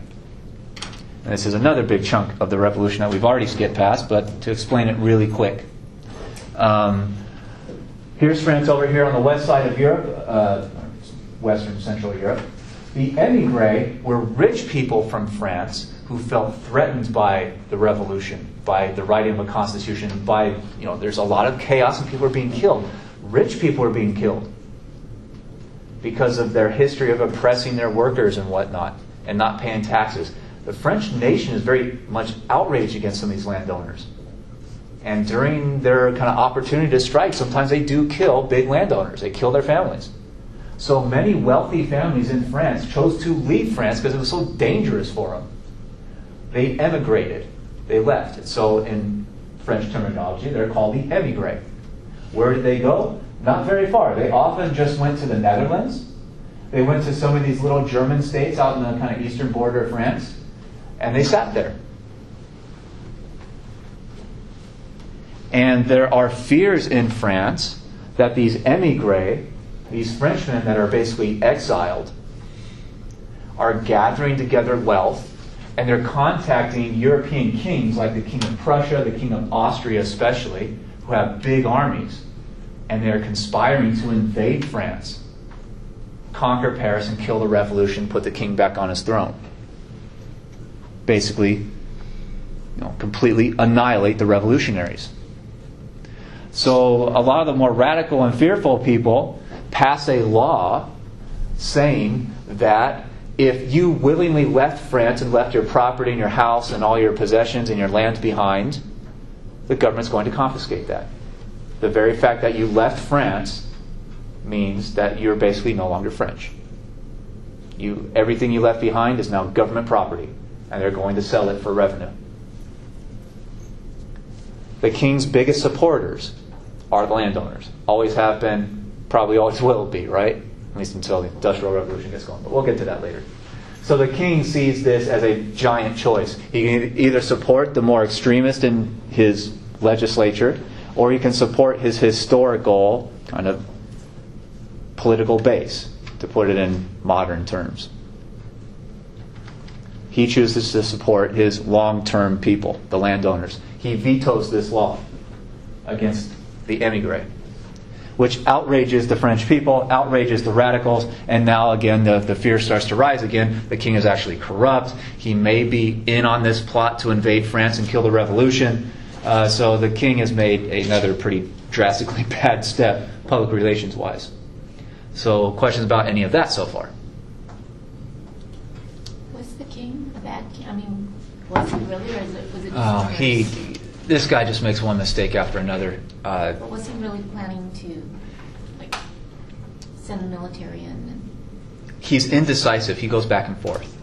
And this is another big chunk of the revolution that we've already skipped past, but to explain it really quick. Here's France over here on the west side of Europe, Western Central Europe. The émigré were rich people from France who felt threatened by the revolution, by the writing of a constitution, by, there's a lot of chaos and people are being killed. Rich people are being killed because of their history of oppressing their workers and whatnot and not paying taxes. The French nation is very much outraged against some of these landowners. And during their kind of opportunity to strike, sometimes they do kill big landowners. They kill their families. So many wealthy families in France chose to leave France because it was so dangerous for them. They emigrated. They left. So in French terminology, they're called the émigré. Where did they go? Not very far. They often just went to the Netherlands. They went to some of these little German states out in the kind of eastern border of France, and they sat there. And there are fears in France that these émigrés, these Frenchmen that are basically exiled, are gathering together wealth, and they're contacting European kings like the King of Prussia, the King of Austria especially, who have big armies. And they're conspiring to invade France, conquer Paris, and kill the revolution, put the king back on his throne. Basically, completely annihilate the revolutionaries. So a lot of the more radical and fearful people pass a law saying that if you willingly left France and left your property and your house and all your possessions and your land behind, the government's going to confiscate that. The very fact that you left France means that you're basically no longer French. Everything you left behind is now government property, and they're going to sell it for revenue. The king's biggest supporters are the landowners. Always have been, probably always will be, right? At least until the Industrial Revolution gets going. But we'll get to that later. So the king sees this as a giant choice. He can either support the more extremist in his legislature, or he can support his historical kind of political base, to put it in modern terms. He chooses to support his long-term people, the landowners. He vetoes this law against the émigrés, which outrages the French people, outrages the radicals, and now again the fear starts to rise again. The king is actually corrupt. He may be in on this plot to invade France and kill the revolution. So the king has made another pretty drastically bad step, public relations-wise. So questions about any of that so far? Was the king a bad king? I mean, was he really, or was it just This guy just makes one mistake after another. But was he really planning to, like, send the military in? He's indecisive. He goes back and forth.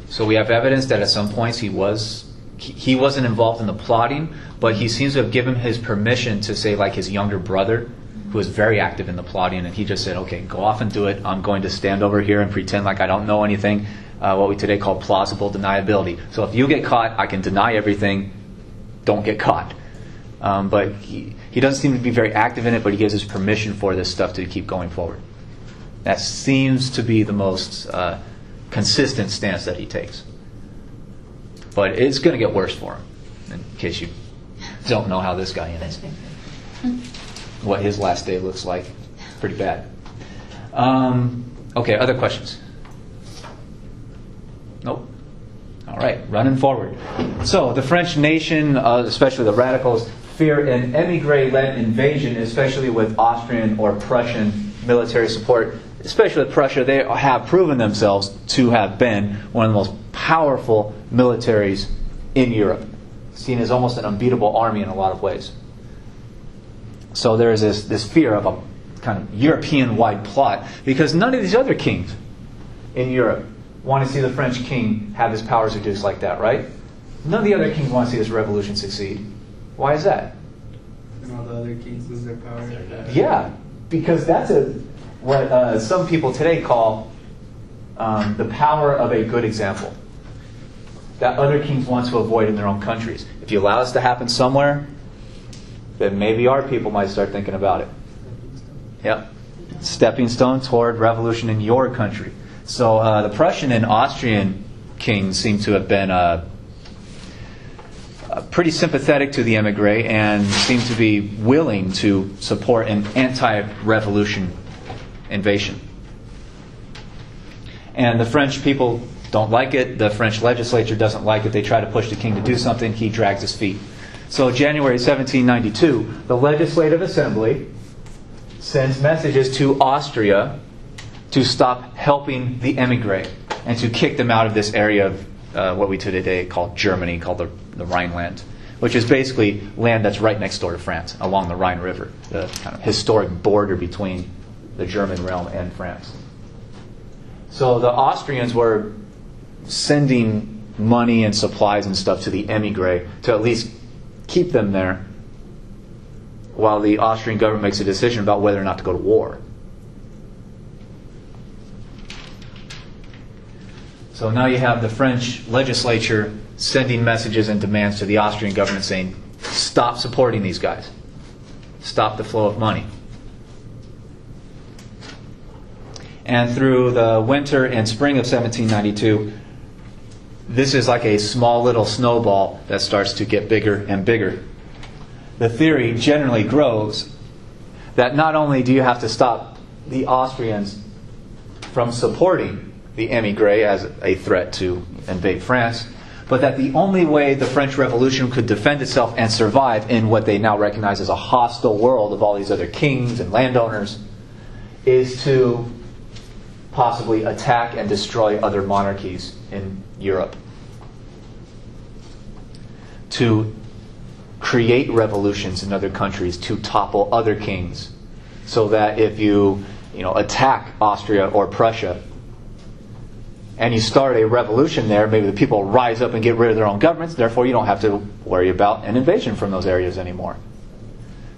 So we have evidence that at some points he wasn't involved in the plotting, but he seems to have given his permission to, say, like his younger brother, who was very active in the plotting, and he just said, okay, go off and do it. I'm going to stand over here and pretend like I don't know anything, what we today call plausible deniability. So if you get caught, I can deny everything. Don't get caught. But he doesn't seem to be very active in it, but he gives his permission for this stuff to keep going forward. That seems to be the most consistent stance that he takes. But it's going to get worse for him, in case you don't know how this guy ends. What his last day looks like. Pretty bad. Okay, other questions? Nope. All right, running forward. So the French nation, especially the radicals, fear an émigré-led invasion, especially with Austrian or Prussian military support. Especially with Prussia, they have proven themselves to have been one of the most powerful militaries in Europe, seen as almost an unbeatable army in a lot of ways. So there is this fear of a kind of European-wide plot, because none of these other kings in Europe want to see the French king have his powers reduced like that, right? None of the other kings want to see this revolution succeed. Why is that? And all the other kings lose their power. Yeah, because that's what some people today call the power of a good example. That other kings want to avoid in their own countries. If you allow this to happen somewhere, then maybe our people might start thinking about it. Yep. Stepping stone toward revolution in your country. So the Prussian and Austrian kings seem to have been pretty sympathetic to the émigré and seem to be willing to support an anti-revolution invasion. And the French people don't like it. The French legislature doesn't like it. They try to push the king to do something. He drags his feet. So January 1792, the Legislative Assembly sends messages to Austria to stop helping the émigré and to kick them out of this area of what we today call Germany, called the Rhineland, which is basically land that's right next door to France, along the Rhine River, the kind of historic border between the German realm and France. So the Austrians were sending money and supplies and stuff to the émigré to at least keep them there while the Austrian government makes a decision about whether or not to go to war. So now you have the French legislature sending messages and demands to the Austrian government saying, stop supporting these guys. Stop the flow of money. And through the winter and spring of 1792, this is like a small little snowball that starts to get bigger and bigger. The theory generally grows that not only do you have to stop the Austrians from supporting the émigré as a threat to invade France, but that the only way the French Revolution could defend itself and survive in what they now recognize as a hostile world of all these other kings and landowners is to possibly attack and destroy other monarchies in Europe. To create revolutions in other countries to topple other kings, so that if you attack Austria or Prussia and you start a revolution there, maybe the people rise up and get rid of their own governments, therefore you don't have to worry about an invasion from those areas anymore.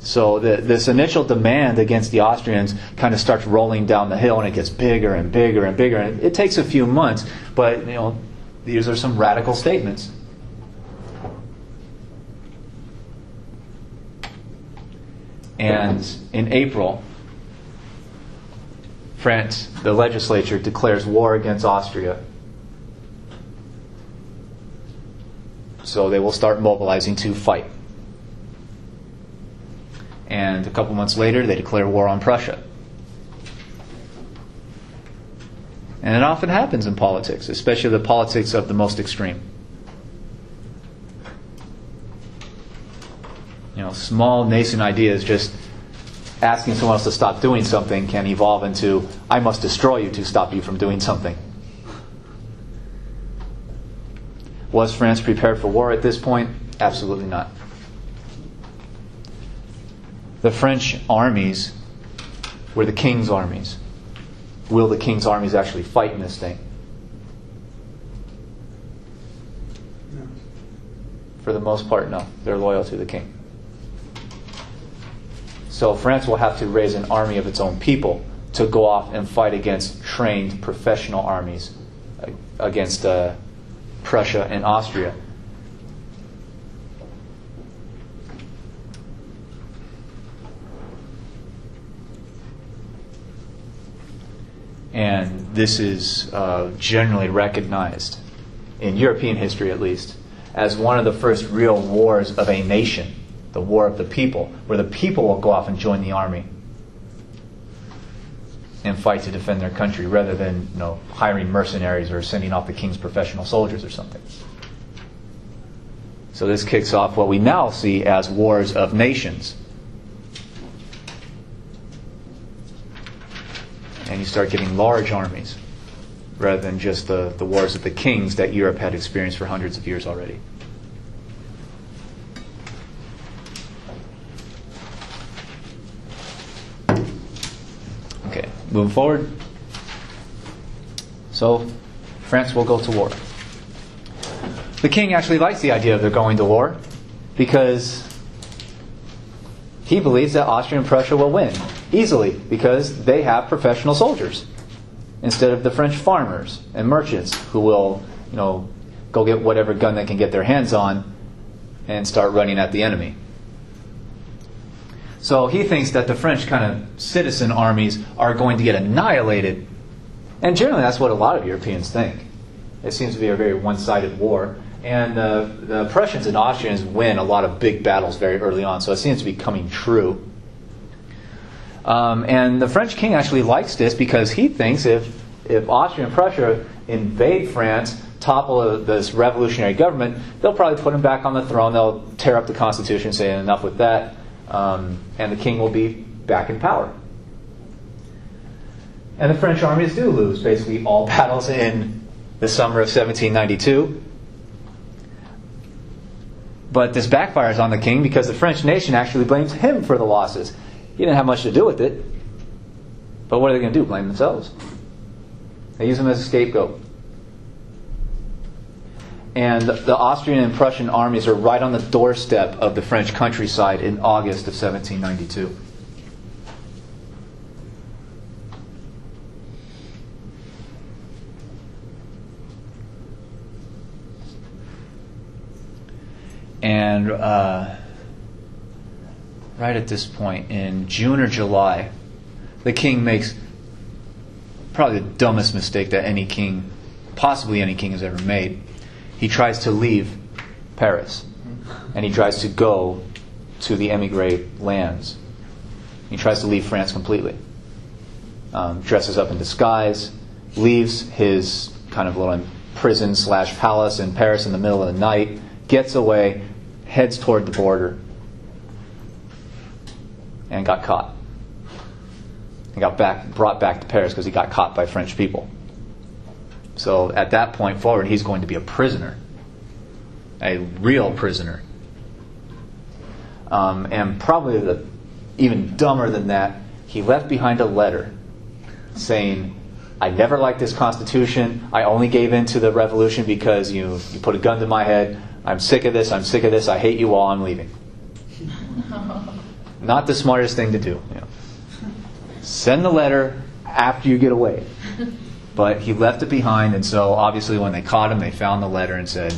So this initial demand against the Austrians kind of starts rolling down the hill, and it gets bigger and bigger and bigger. And it takes a few months, but these are some radical statements. And in April, France, the legislature, declares war against Austria. So they will start mobilizing to fight. And a couple months later, they declare war on Prussia. And it often happens in politics, especially the politics of the most extreme. Small nascent ideas, just asking someone else to stop doing something, can evolve into, I must destroy you to stop you from doing something. Was France prepared for war at this point? Absolutely not. The French armies were the king's armies. Will the king's armies actually fight in this thing? No. For the most part, no. They're loyal to the king. So France will have to raise an army of its own people to go off and fight against trained professional armies against Prussia and Austria. And this is generally recognized, in European history at least, as one of the first real wars of a nation, the War of the People, where the people will go off and join the army and fight to defend their country, rather than hiring mercenaries or sending off the king's professional soldiers or something. So this kicks off what we now see as wars of nations. And you start getting large armies, rather than just the wars of the kings that Europe had experienced for hundreds of years already. Okay, moving forward. So, France will go to war. The king actually likes the idea of their going to war, because he believes that Austria and Prussia will win easily, because they have professional soldiers instead of the French farmers and merchants who will, go get whatever gun they can get their hands on and start running at the enemy. So he thinks that the French kind of citizen armies are going to get annihilated. And generally that's what a lot of Europeans think. It seems to be a very one-sided war. And the Prussians and Austrians win a lot of big battles very early on, so it seems to be coming true. And the French king actually likes this, because he thinks if Austria and Prussia invade France, topple this revolutionary government, they'll probably put him back on the throne. They'll tear up the Constitution, say enough with that, and the king will be back in power. And the French armies do lose basically all battles in the summer of 1792. But this backfires on the king, because the French nation actually blames him for the losses. He didn't have much to do with it. But what are they going to do? Blame themselves. They use him as a scapegoat. And the Austrian and Prussian armies are right on the doorstep of the French countryside in August of 1792. And right at this point, in June or July, the king makes probably the dumbest mistake that any king, possibly any king, has ever made. He tries to leave Paris, and he tries to go to the emigre lands. He tries to leave France completely. Dresses up in disguise, leaves his kind of little prison/palace in Paris in the middle of the night, gets away, heads toward the border, and got caught. He got brought back to Paris because he got caught by French people. So at that point forward, he's going to be a prisoner. A real prisoner. And probably even dumber than that, he left behind a letter saying, I never liked this Constitution. I only gave in to the revolution because you put a gun to my head. I'm sick of this. I hate you all. I'm leaving. Not the smartest thing to do. Send the letter after you get away. But he left it behind, and so obviously when they caught him, they found the letter and said,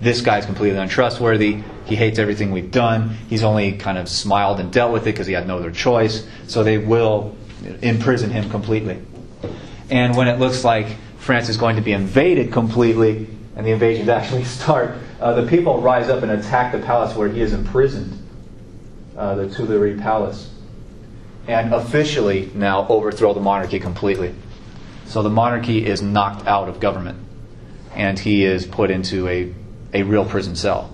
this guy's completely untrustworthy. He hates everything we've done. He's only kind of smiled and dealt with it because he had no other choice. So they will imprison him completely. And when it looks like France is going to be invaded completely, and the invasions actually start, the people rise up and attack the palace where he is imprisoned, the Tuileries Palace, and officially now overthrow the monarchy completely. So the monarchy is knocked out of government, and he is put into a real prison cell.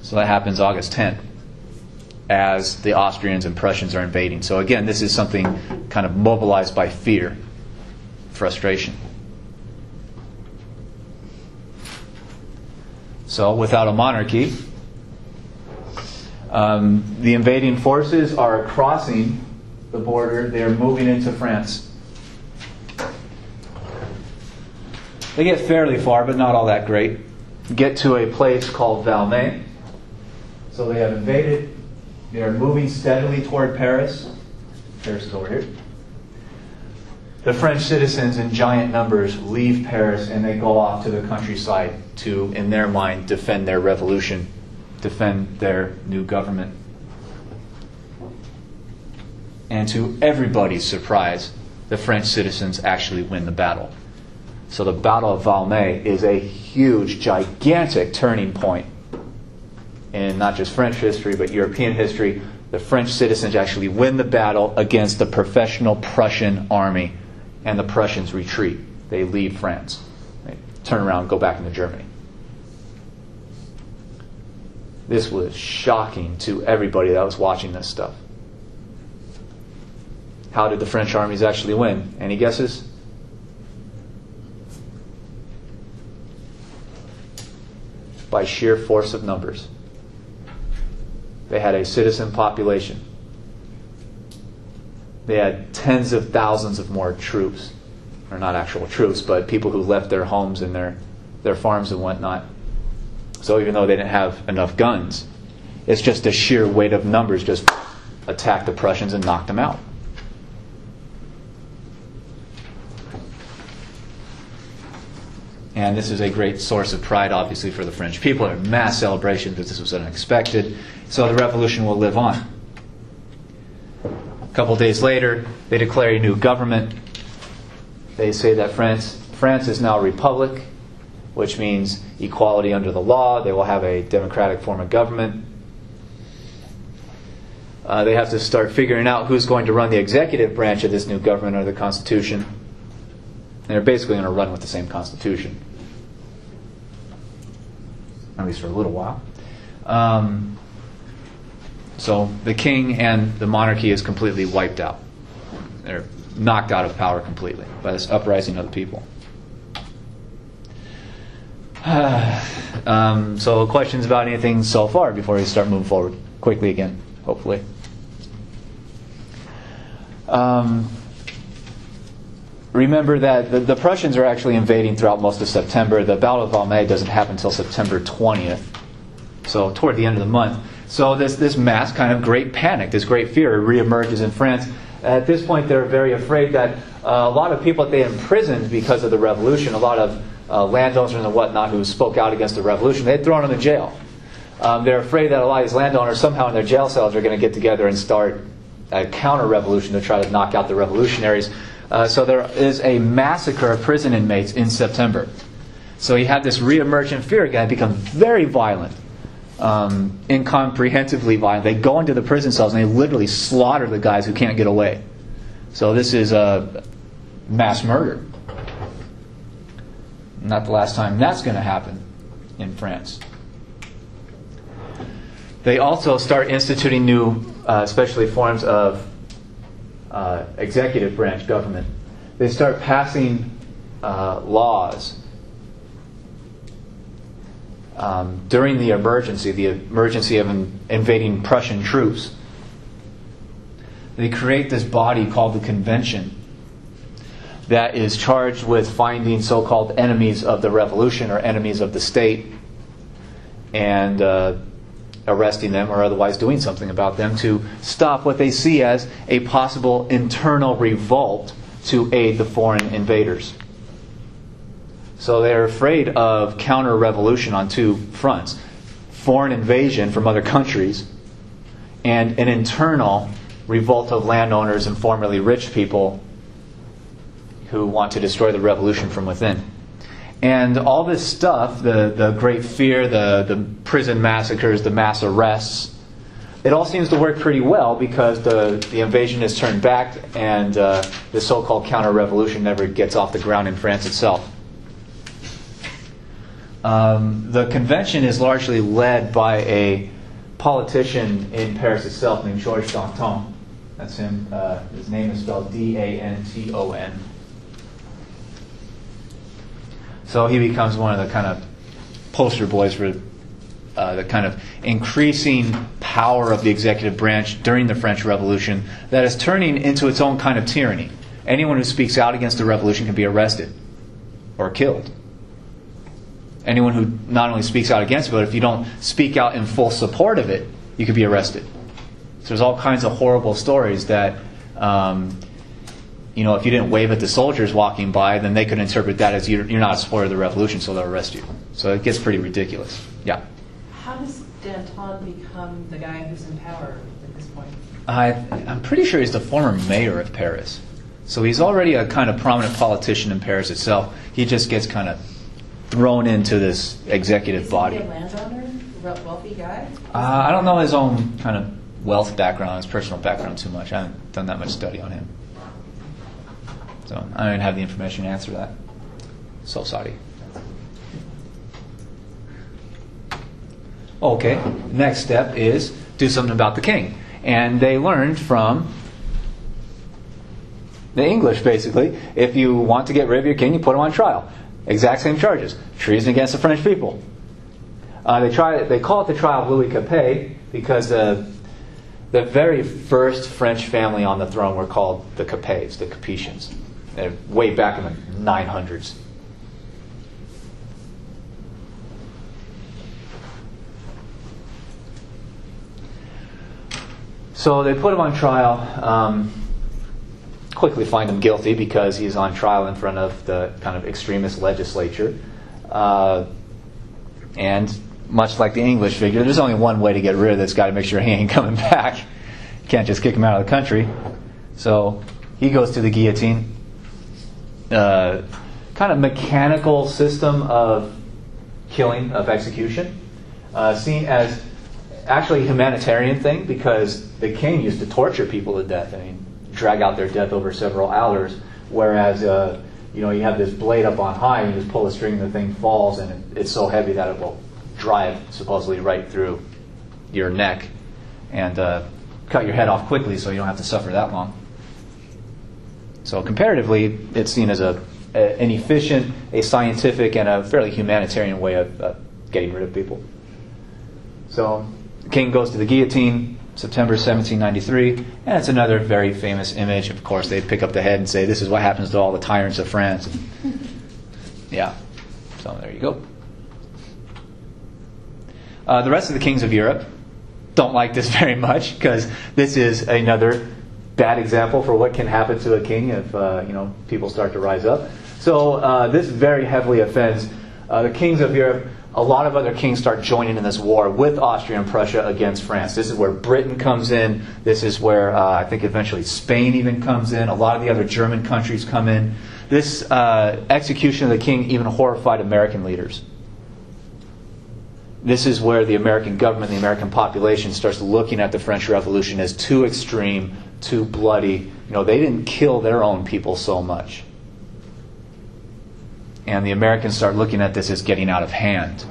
So that happens August 10th, as the Austrians and Prussians are invading. So again, this is something kind of mobilized by fear, frustration. So without a monarchy, the invading forces are crossing the border. They are moving into France. They get fairly far, but not all that great. Get to a place called Valmy. So they have invaded. They are moving steadily toward Paris. Paris is over here. The French citizens in giant numbers leave Paris and they go off to the countryside to, in their mind, defend their revolution, defend their new government. And to everybody's surprise, the French citizens actually win the battle. So the Battle of Valmy is a huge, gigantic turning point in not just French history, but European history. The French citizens actually win the battle against the professional Prussian army, and the Prussians retreat. They leave France. They turn around and go back into Germany. This was shocking to everybody that was watching this stuff. How did the French armies actually win? Any guesses? By sheer force of numbers. They had a citizen population. They had tens of thousands of more troops. Or not actual troops, but people who left their homes and their farms and whatnot. So even though they didn't have enough guns, it's just the sheer weight of numbers just attacked the Prussians and knocked them out. And this is a great source of pride, obviously, for the French people. There are mass celebrations because this was unexpected. So the revolution will live on. A couple days later, they declare a new government. They say that France is now a republic, which means equality under the law. They will have a democratic form of government. They have to start figuring out who's going to run the executive branch of this new government under the Constitution. And they're basically going to run with the same Constitution. At least for a little while. So the king and the monarchy is completely wiped out. They're knocked out of power completely by this uprising of the people. So questions about anything so far before we start moving forward quickly again, hopefully. Remember that the Prussians are actually invading throughout most of September. The Battle of Valmy doesn't happen until September 20th, so toward the end of the month. So this mass kind of great panic, this great fear reemerges in France. At this point, they're very afraid that a lot of people that they imprisoned because of the revolution, a lot of landowners and whatnot who spoke out against the revolution, they had thrown them in jail. They're afraid that a lot of these landowners somehow in their jail cells are going to get together and start a counter-revolution to try to knock out the revolutionaries. So there is a massacre of prison inmates in September. So you have this reemergent fear again. It becomes very violent, incomprehensibly violent. They go into the prison cells and they literally slaughter the guys who can't get away. So this is a mass murder. Not the last time that's going to happen in France. They also start instituting new, especially forms of executive branch government. They start passing laws during the emergency of invading Prussian troops, they create this body called the Convention that is charged with finding so-called enemies of the revolution or enemies of the state and arresting them or otherwise doing something about them to stop what they see as a possible internal revolt to aid the foreign invaders. So they're afraid of counter-revolution on two fronts: foreign invasion from other countries and an internal revolt of landowners and formerly rich people who want to destroy the revolution from within. And all this stuff, the Great Fear, the prison massacres, the mass arrests, it all seems to work pretty well because the invasion is turned back and the so-called counter-revolution never gets off the ground in France itself. The convention is largely led by a politician in Paris itself named Georges Danton. That's him. His name is spelled D-A-N-T-O-N. So he becomes one of the kind of poster boys for the kind of increasing power of the executive branch during the French Revolution that is turning into its own kind of tyranny. Anyone who speaks out against the revolution can be arrested or killed. Anyone who not only speaks out against it, but if you don't speak out in full support of it, you could be arrested. So there's all kinds of horrible stories that if you didn't wave at the soldiers walking by, then they could interpret that as you're not a supporter of the revolution, so they'll arrest you. So it gets pretty ridiculous. Yeah. How does Danton become the guy who's in power at this point? I'm pretty sure he's the former mayor of Paris. So he's already a kind of prominent politician in Paris itself. He just gets kind of thrown into this executive body. Is he a landowner, wealthy guy? I don't know his own kind of wealth background, his personal background too much. I haven't done that much study on him. So I don't even have the information to answer that. So sorry. Okay, next step is do something about the king. And they learned from the English, basically. If you want to get rid of your king, you put him on trial. Exact same charges. Treason against the French people. They call it the trial of Louis Capet because the very first French family on the throne were called the Capets, the Capetians. They're way back in the 900s. So they put him on trial, quickly find him guilty because he's on trial in front of the kind of extremist legislature. And much like the English figure, there's only one way to get rid of this guy to make sure he ain't coming back. You can't just kick him out of the country. So he goes to the guillotine. Kind of mechanical system of killing, of execution, seen as actually a humanitarian thing because the king used to torture people to death. I mean, drag out their death over several hours, whereas you have this blade up on high and you just pull the string and the thing falls and it's so heavy that it will drive supposedly right through your neck and cut your head off quickly so you don't have to suffer that long. So comparatively, it's seen as an efficient, a scientific, and a fairly humanitarian way of getting rid of people. So the king goes to the guillotine, September 1793, and it's another very famous image. Of course, they pick up the head and say, this is what happens to all the tyrants of France. Yeah, so there you go. The rest of the kings of Europe don't like this very much because this is another bad example for what can happen to a king if people start to rise up. So this very heavily offends the kings of Europe. A lot of other kings start joining in this war with Austria and Prussia against France. This is where Britain comes in. This is where I think eventually Spain even comes in. A lot of the other German countries come in. This execution of the king even horrified American leaders. This is where the American government, the American population starts looking at the French Revolution as too extreme, too bloody. They didn't kill their own people so much. And the Americans start looking at this as getting out of hand.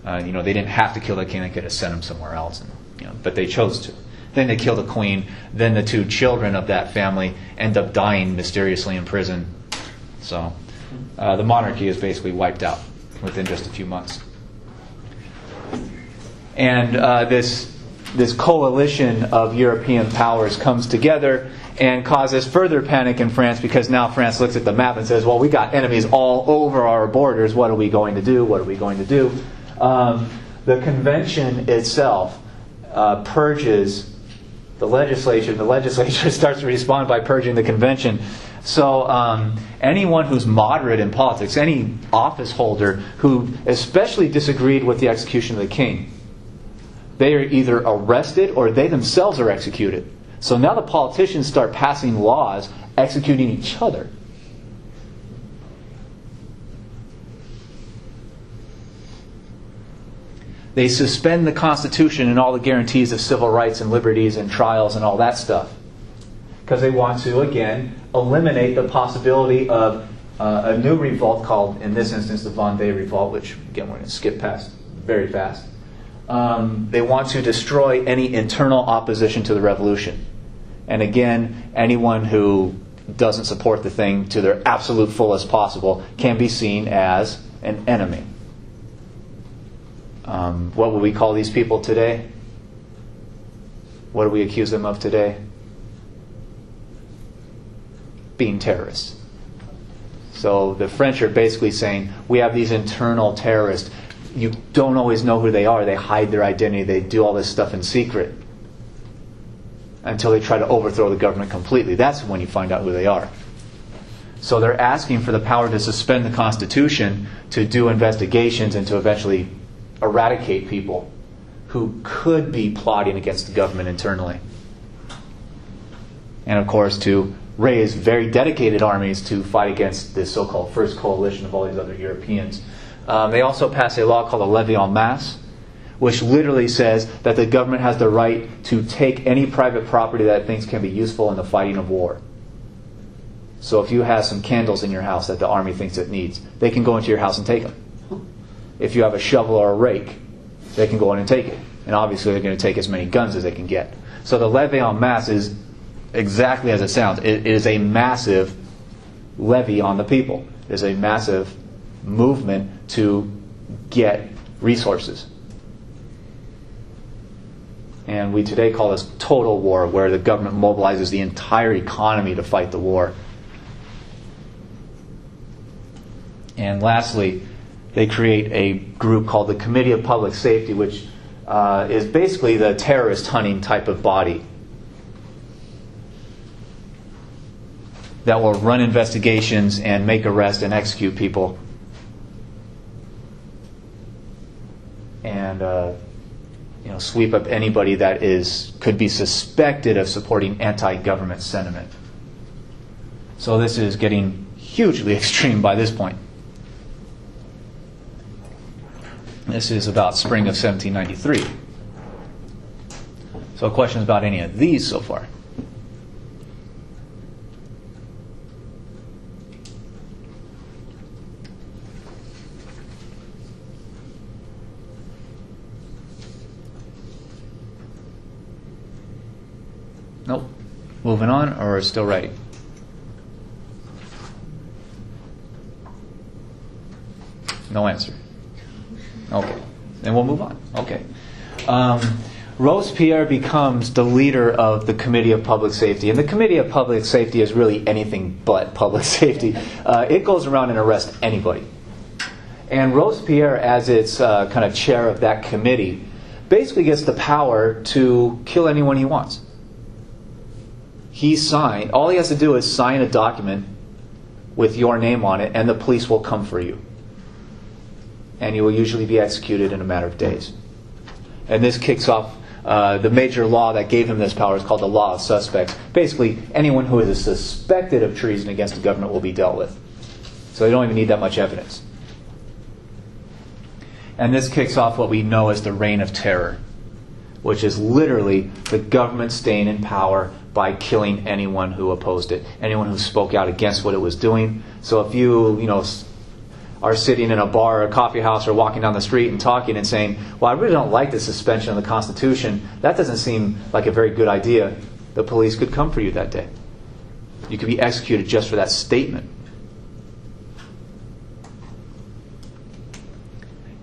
They didn't have to kill the king; they could have sent him somewhere else, but they chose to. Then they kill the queen. Then the two children of that family end up dying mysteriously in prison. So the monarchy is basically wiped out within just a few months. And this coalition of European powers comes together and causes further panic in France, because now France looks at the map and says, well, we got enemies all over our borders. What are we going to do? What are we going to do? The convention itself purges the legislation. The legislature starts to respond by purging the convention. So anyone who's moderate in politics, any office holder who especially disagreed with the execution of the king, they are either arrested or they themselves are executed. So now the politicians start passing laws executing each other. They suspend the Constitution and all the guarantees of civil rights and liberties and trials and all that stuff, because they want to, again, eliminate the possibility of a new revolt called, in this instance, the Vendée Revolt, which, again, we're going to skip past very fast. They want to destroy any internal opposition to the revolution. And again, anyone who doesn't support the thing to their absolute fullest possible can be seen as an enemy. What would we call these people today? What do we accuse them of today? Being terrorists. So the French are basically saying, we have these internal terrorists. You don't always know who they are. They hide their identity. They do all this stuff in secret until they try to overthrow the government completely. That's when you find out who they are. So they're asking for the power to suspend the Constitution, to do investigations, and to eventually eradicate people who could be plotting against the government internally. And of course, to raise very dedicated armies to fight against this so-called First Coalition of all these other Europeans. They also passed a law called the Levy en masse, which literally says that the government has the right to take any private property that it thinks can be useful in the fighting of war. So if you have some candles in your house that the army thinks it needs, they can go into your house and take them. If you have a shovel or a rake, they can go in and take it. And obviously they're going to take as many guns as they can get. So the levy en masse is exactly as it sounds. It is a massive levy on the people. It is a massive movement to get resources. And we today call this total war, where the government mobilizes the entire economy to fight the war. And lastly, they create a group called the Committee of Public Safety, which is basically the terrorist hunting type of body that will run investigations and make arrests and execute people. And sweep up anybody that could be suspected of supporting anti-government sentiment. So this is getting hugely extreme by this point. This is about spring of 1793. So questions about any of these so far? Nope. Moving on, or still writing? No answer. Okay. Then we'll move on. Okay. Robespierre becomes the leader of the Committee of Public Safety. And the Committee of Public Safety is really anything but public safety. It goes around and arrests anybody. And Robespierre, as its kind of chair of that committee, basically gets the power to kill anyone he wants. All he has to do is sign a document with your name on it, and the police will come for you. And you will usually be executed in a matter of days. And this kicks off the major law that gave him this power is called the Law of Suspects. Basically, anyone who is suspected of treason against the government will be dealt with. So they don't even need that much evidence. And this kicks off what we know as the Reign of Terror, which is literally the government staying in power by killing anyone who opposed it, anyone who spoke out against what it was doing. So if you are sitting in a bar or a coffee house or walking down the street and talking and saying, well, I really don't like the suspension of the Constitution, that doesn't seem like a very good idea, the police could come for you that day. You could be executed just for that statement.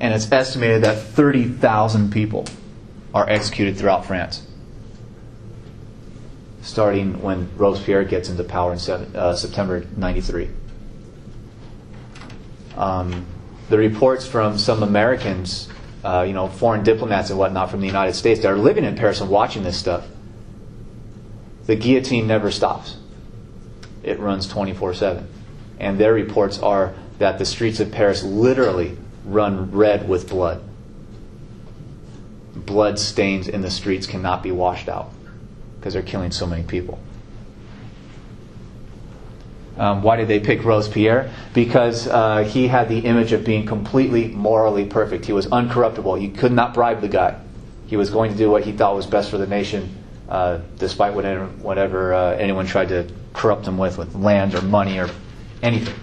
And it's estimated that 30,000 people are executed throughout France, starting when Robespierre gets into power in September 93. The reports from some Americans, foreign diplomats and whatnot from the United States that are living in Paris and watching this stuff, the guillotine never stops. It runs 24/7. And their reports are that the streets of Paris literally run red with blood. Blood stains in the streets cannot be washed out because they're killing so many people. Why did they pick Robespierre? Because he had the image of being completely morally perfect. He was uncorruptible. You could not bribe the guy. He was going to do what he thought was best for the nation, despite whatever anyone tried to corrupt him with land or money or anything.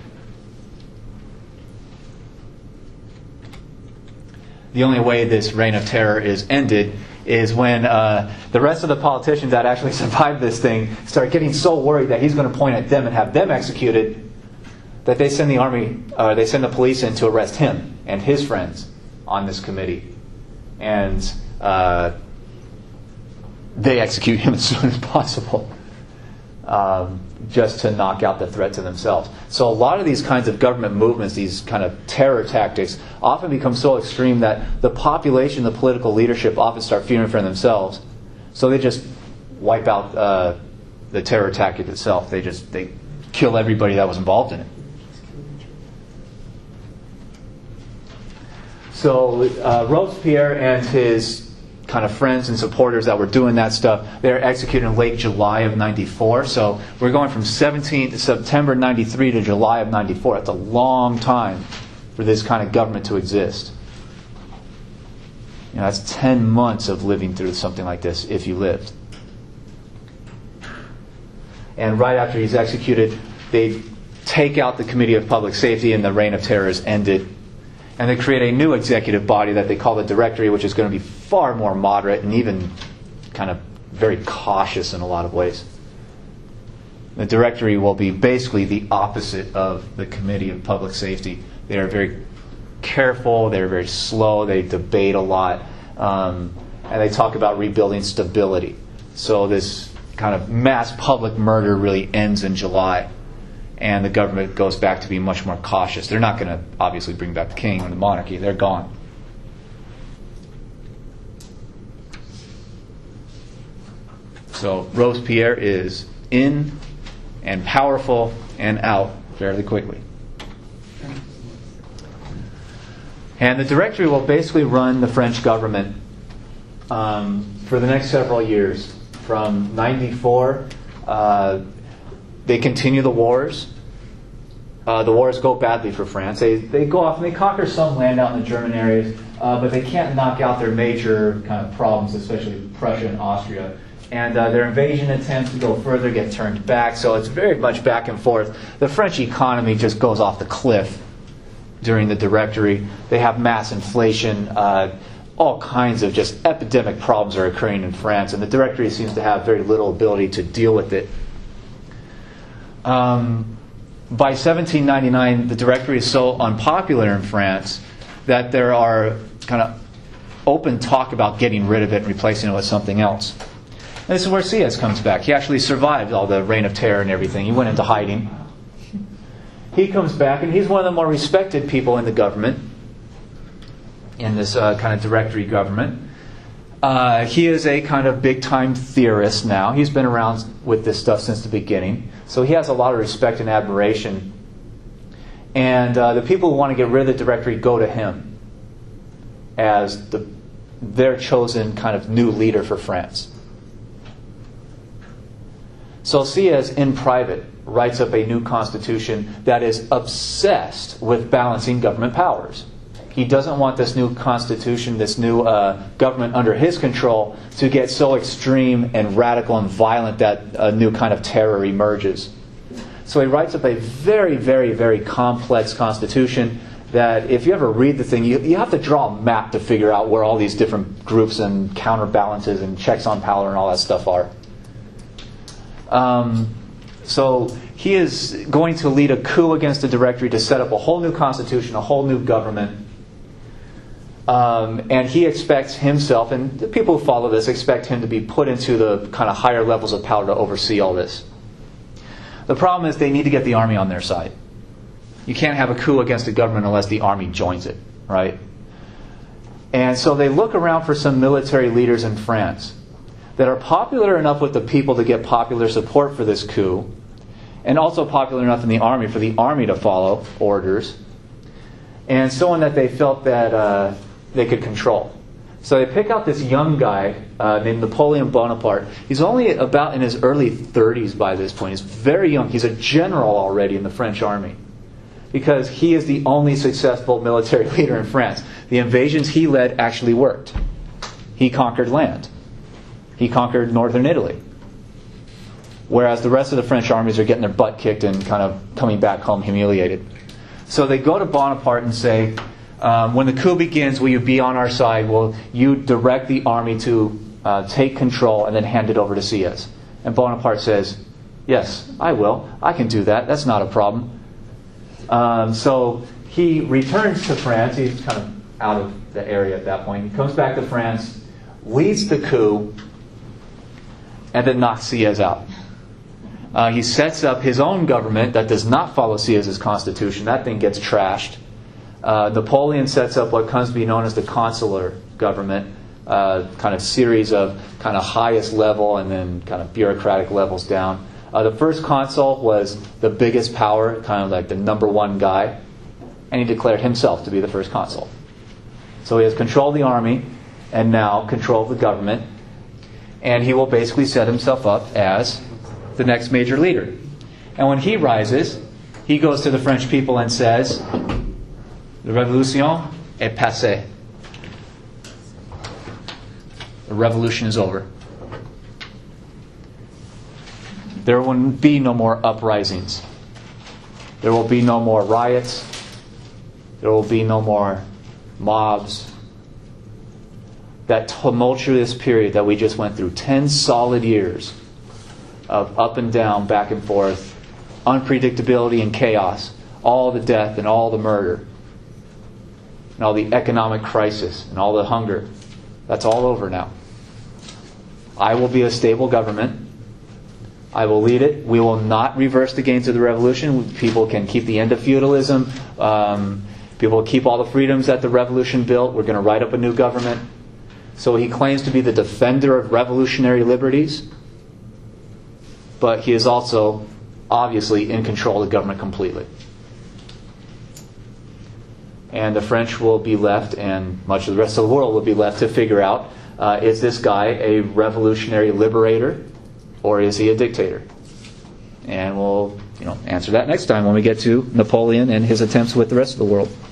The only way this reign of terror is ended is when the rest of the politicians that actually survived this thing start getting so worried that he's going to point at them and have them executed that they send the police in to arrest him and his friends on this committee. And they execute him as soon as possible, just to knock out the threat to themselves. So a lot of these kinds of government movements, these kind of terror tactics, often become so extreme that the population, the political leadership often start fearing for themselves. So they just wipe out the terror tactic itself. They kill everybody that was involved in it. So Robespierre and his kind of friends and supporters that were doing that stuff, they're executed in late July of 94. So we're going from September 93 to July of 94. That's a long time for this kind of government to exist. That's 10 months of living through something like this, if you lived. And right after he's executed, they take out the Committee of Public Safety and the Reign of Terror is ended. And they create a new executive body that they call the Directory, which is going to be far more moderate and even kind of very cautious in a lot of ways. The Directory will be basically the opposite of the Committee of Public Safety. They are very careful, they're very slow, they debate a lot, and they talk about rebuilding stability. So this kind of mass public murder really ends in July. And the government goes back to be much more cautious. They're not going to obviously bring back the king or the monarchy. They're gone. So Robespierre is in and powerful and out fairly quickly. And the Directory will basically run the French government for the next several years. From 94, they continue the wars. The wars go badly for France. They go off and they conquer some land out in the German areas, but they can't knock out their major kind of problems, especially Prussia and Austria. And their invasion attempts to go further get turned back, so it's very much back and forth. The French economy just goes off the cliff during the Directory. They have mass inflation. All kinds of just epidemic problems are occurring in France, and the Directory seems to have very little ability to deal with it. By 1799, the Directory is so unpopular in France that there are kind of open talk about getting rid of it and replacing it with something else. And this is where Sieyès comes back. He actually survived all the Reign of Terror and everything. He went into hiding. He comes back, and he's one of the more respected people in the government, in this kind of Directory government. He is a kind of big-time theorist now. He's been around with this stuff since the beginning. So he has a lot of respect and admiration. And the people who want to get rid of the Directory go to him as their chosen kind of new leader for France. So Sieyès, in private, writes up a new constitution that is obsessed with balancing government powers. He doesn't want this new constitution, this new government under his control, to get so extreme and radical and violent that a new kind of terror emerges. So he writes up a very, very, very complex constitution that if you ever read the thing, you have to draw a map to figure out where all these different groups and counterbalances and checks on power and all that stuff are. So he is going to lead a coup against the Directory to set up a whole new constitution, a whole new government. And he expects himself, and the people who follow this expect him to be put into the kind of higher levels of power to oversee all this. The problem is they need to get the army on their side. You can't have a coup against a government unless the army joins it, right? And so they look around for some military leaders in France that are popular enough with the people to get popular support for this coup, and also popular enough in the army for the army to follow orders, and someone that they felt that they could control. So they pick out this young guy named Napoleon Bonaparte. He's only about in his early 30s by this point. He's very young. He's a general already in the French army, because he is the only successful military leader in France. The invasions he led actually worked. He conquered land. He conquered northern Italy. Whereas the rest of the French armies are getting their butt kicked and kind of coming back home humiliated. So they go to Bonaparte and say, when the coup begins, will you be on our side? Will you direct the army to take control and then hand it over to Sieyès? And Bonaparte says, yes, I will. I can do that. That's not a problem. So he returns to France. He's kind of out of the area at that point. He comes back to France, leads the coup, and then knocks Sieyès out. He sets up his own government that does not follow Sieyès' constitution. That thing gets trashed. Napoleon sets up what comes to be known as the consular government, kind of series of kind of highest level and then kind of bureaucratic levels down. The first consul was the biggest power, kind of like the number one guy, and he declared himself to be the first consul. So he has control of the army and now control of the government, and he will basically set himself up as the next major leader. And when he rises, he goes to the French people and says, "La révolution est passée." The revolution is over. There will be no more uprisings. There will be no more riots. There will be no more mobs. That tumultuous period that we just went through, 10 solid years of up and down, back and forth, unpredictability and chaos, all the death and all the murder, and all the economic crisis and all the hunger, that's all over now. I will be a stable government. I will lead it. We will not reverse the gains of the revolution. People can keep the end of feudalism. People will keep all the freedoms that the revolution built. We're going to write up a new government. So he claims to be the defender of revolutionary liberties, but he is also obviously in control of the government completely. And the French will be left, and much of the rest of the world will be left to figure out, is this guy a revolutionary liberator, or is he a dictator? And we'll answer that next time when we get to Napoleon and his attempts with the rest of the world.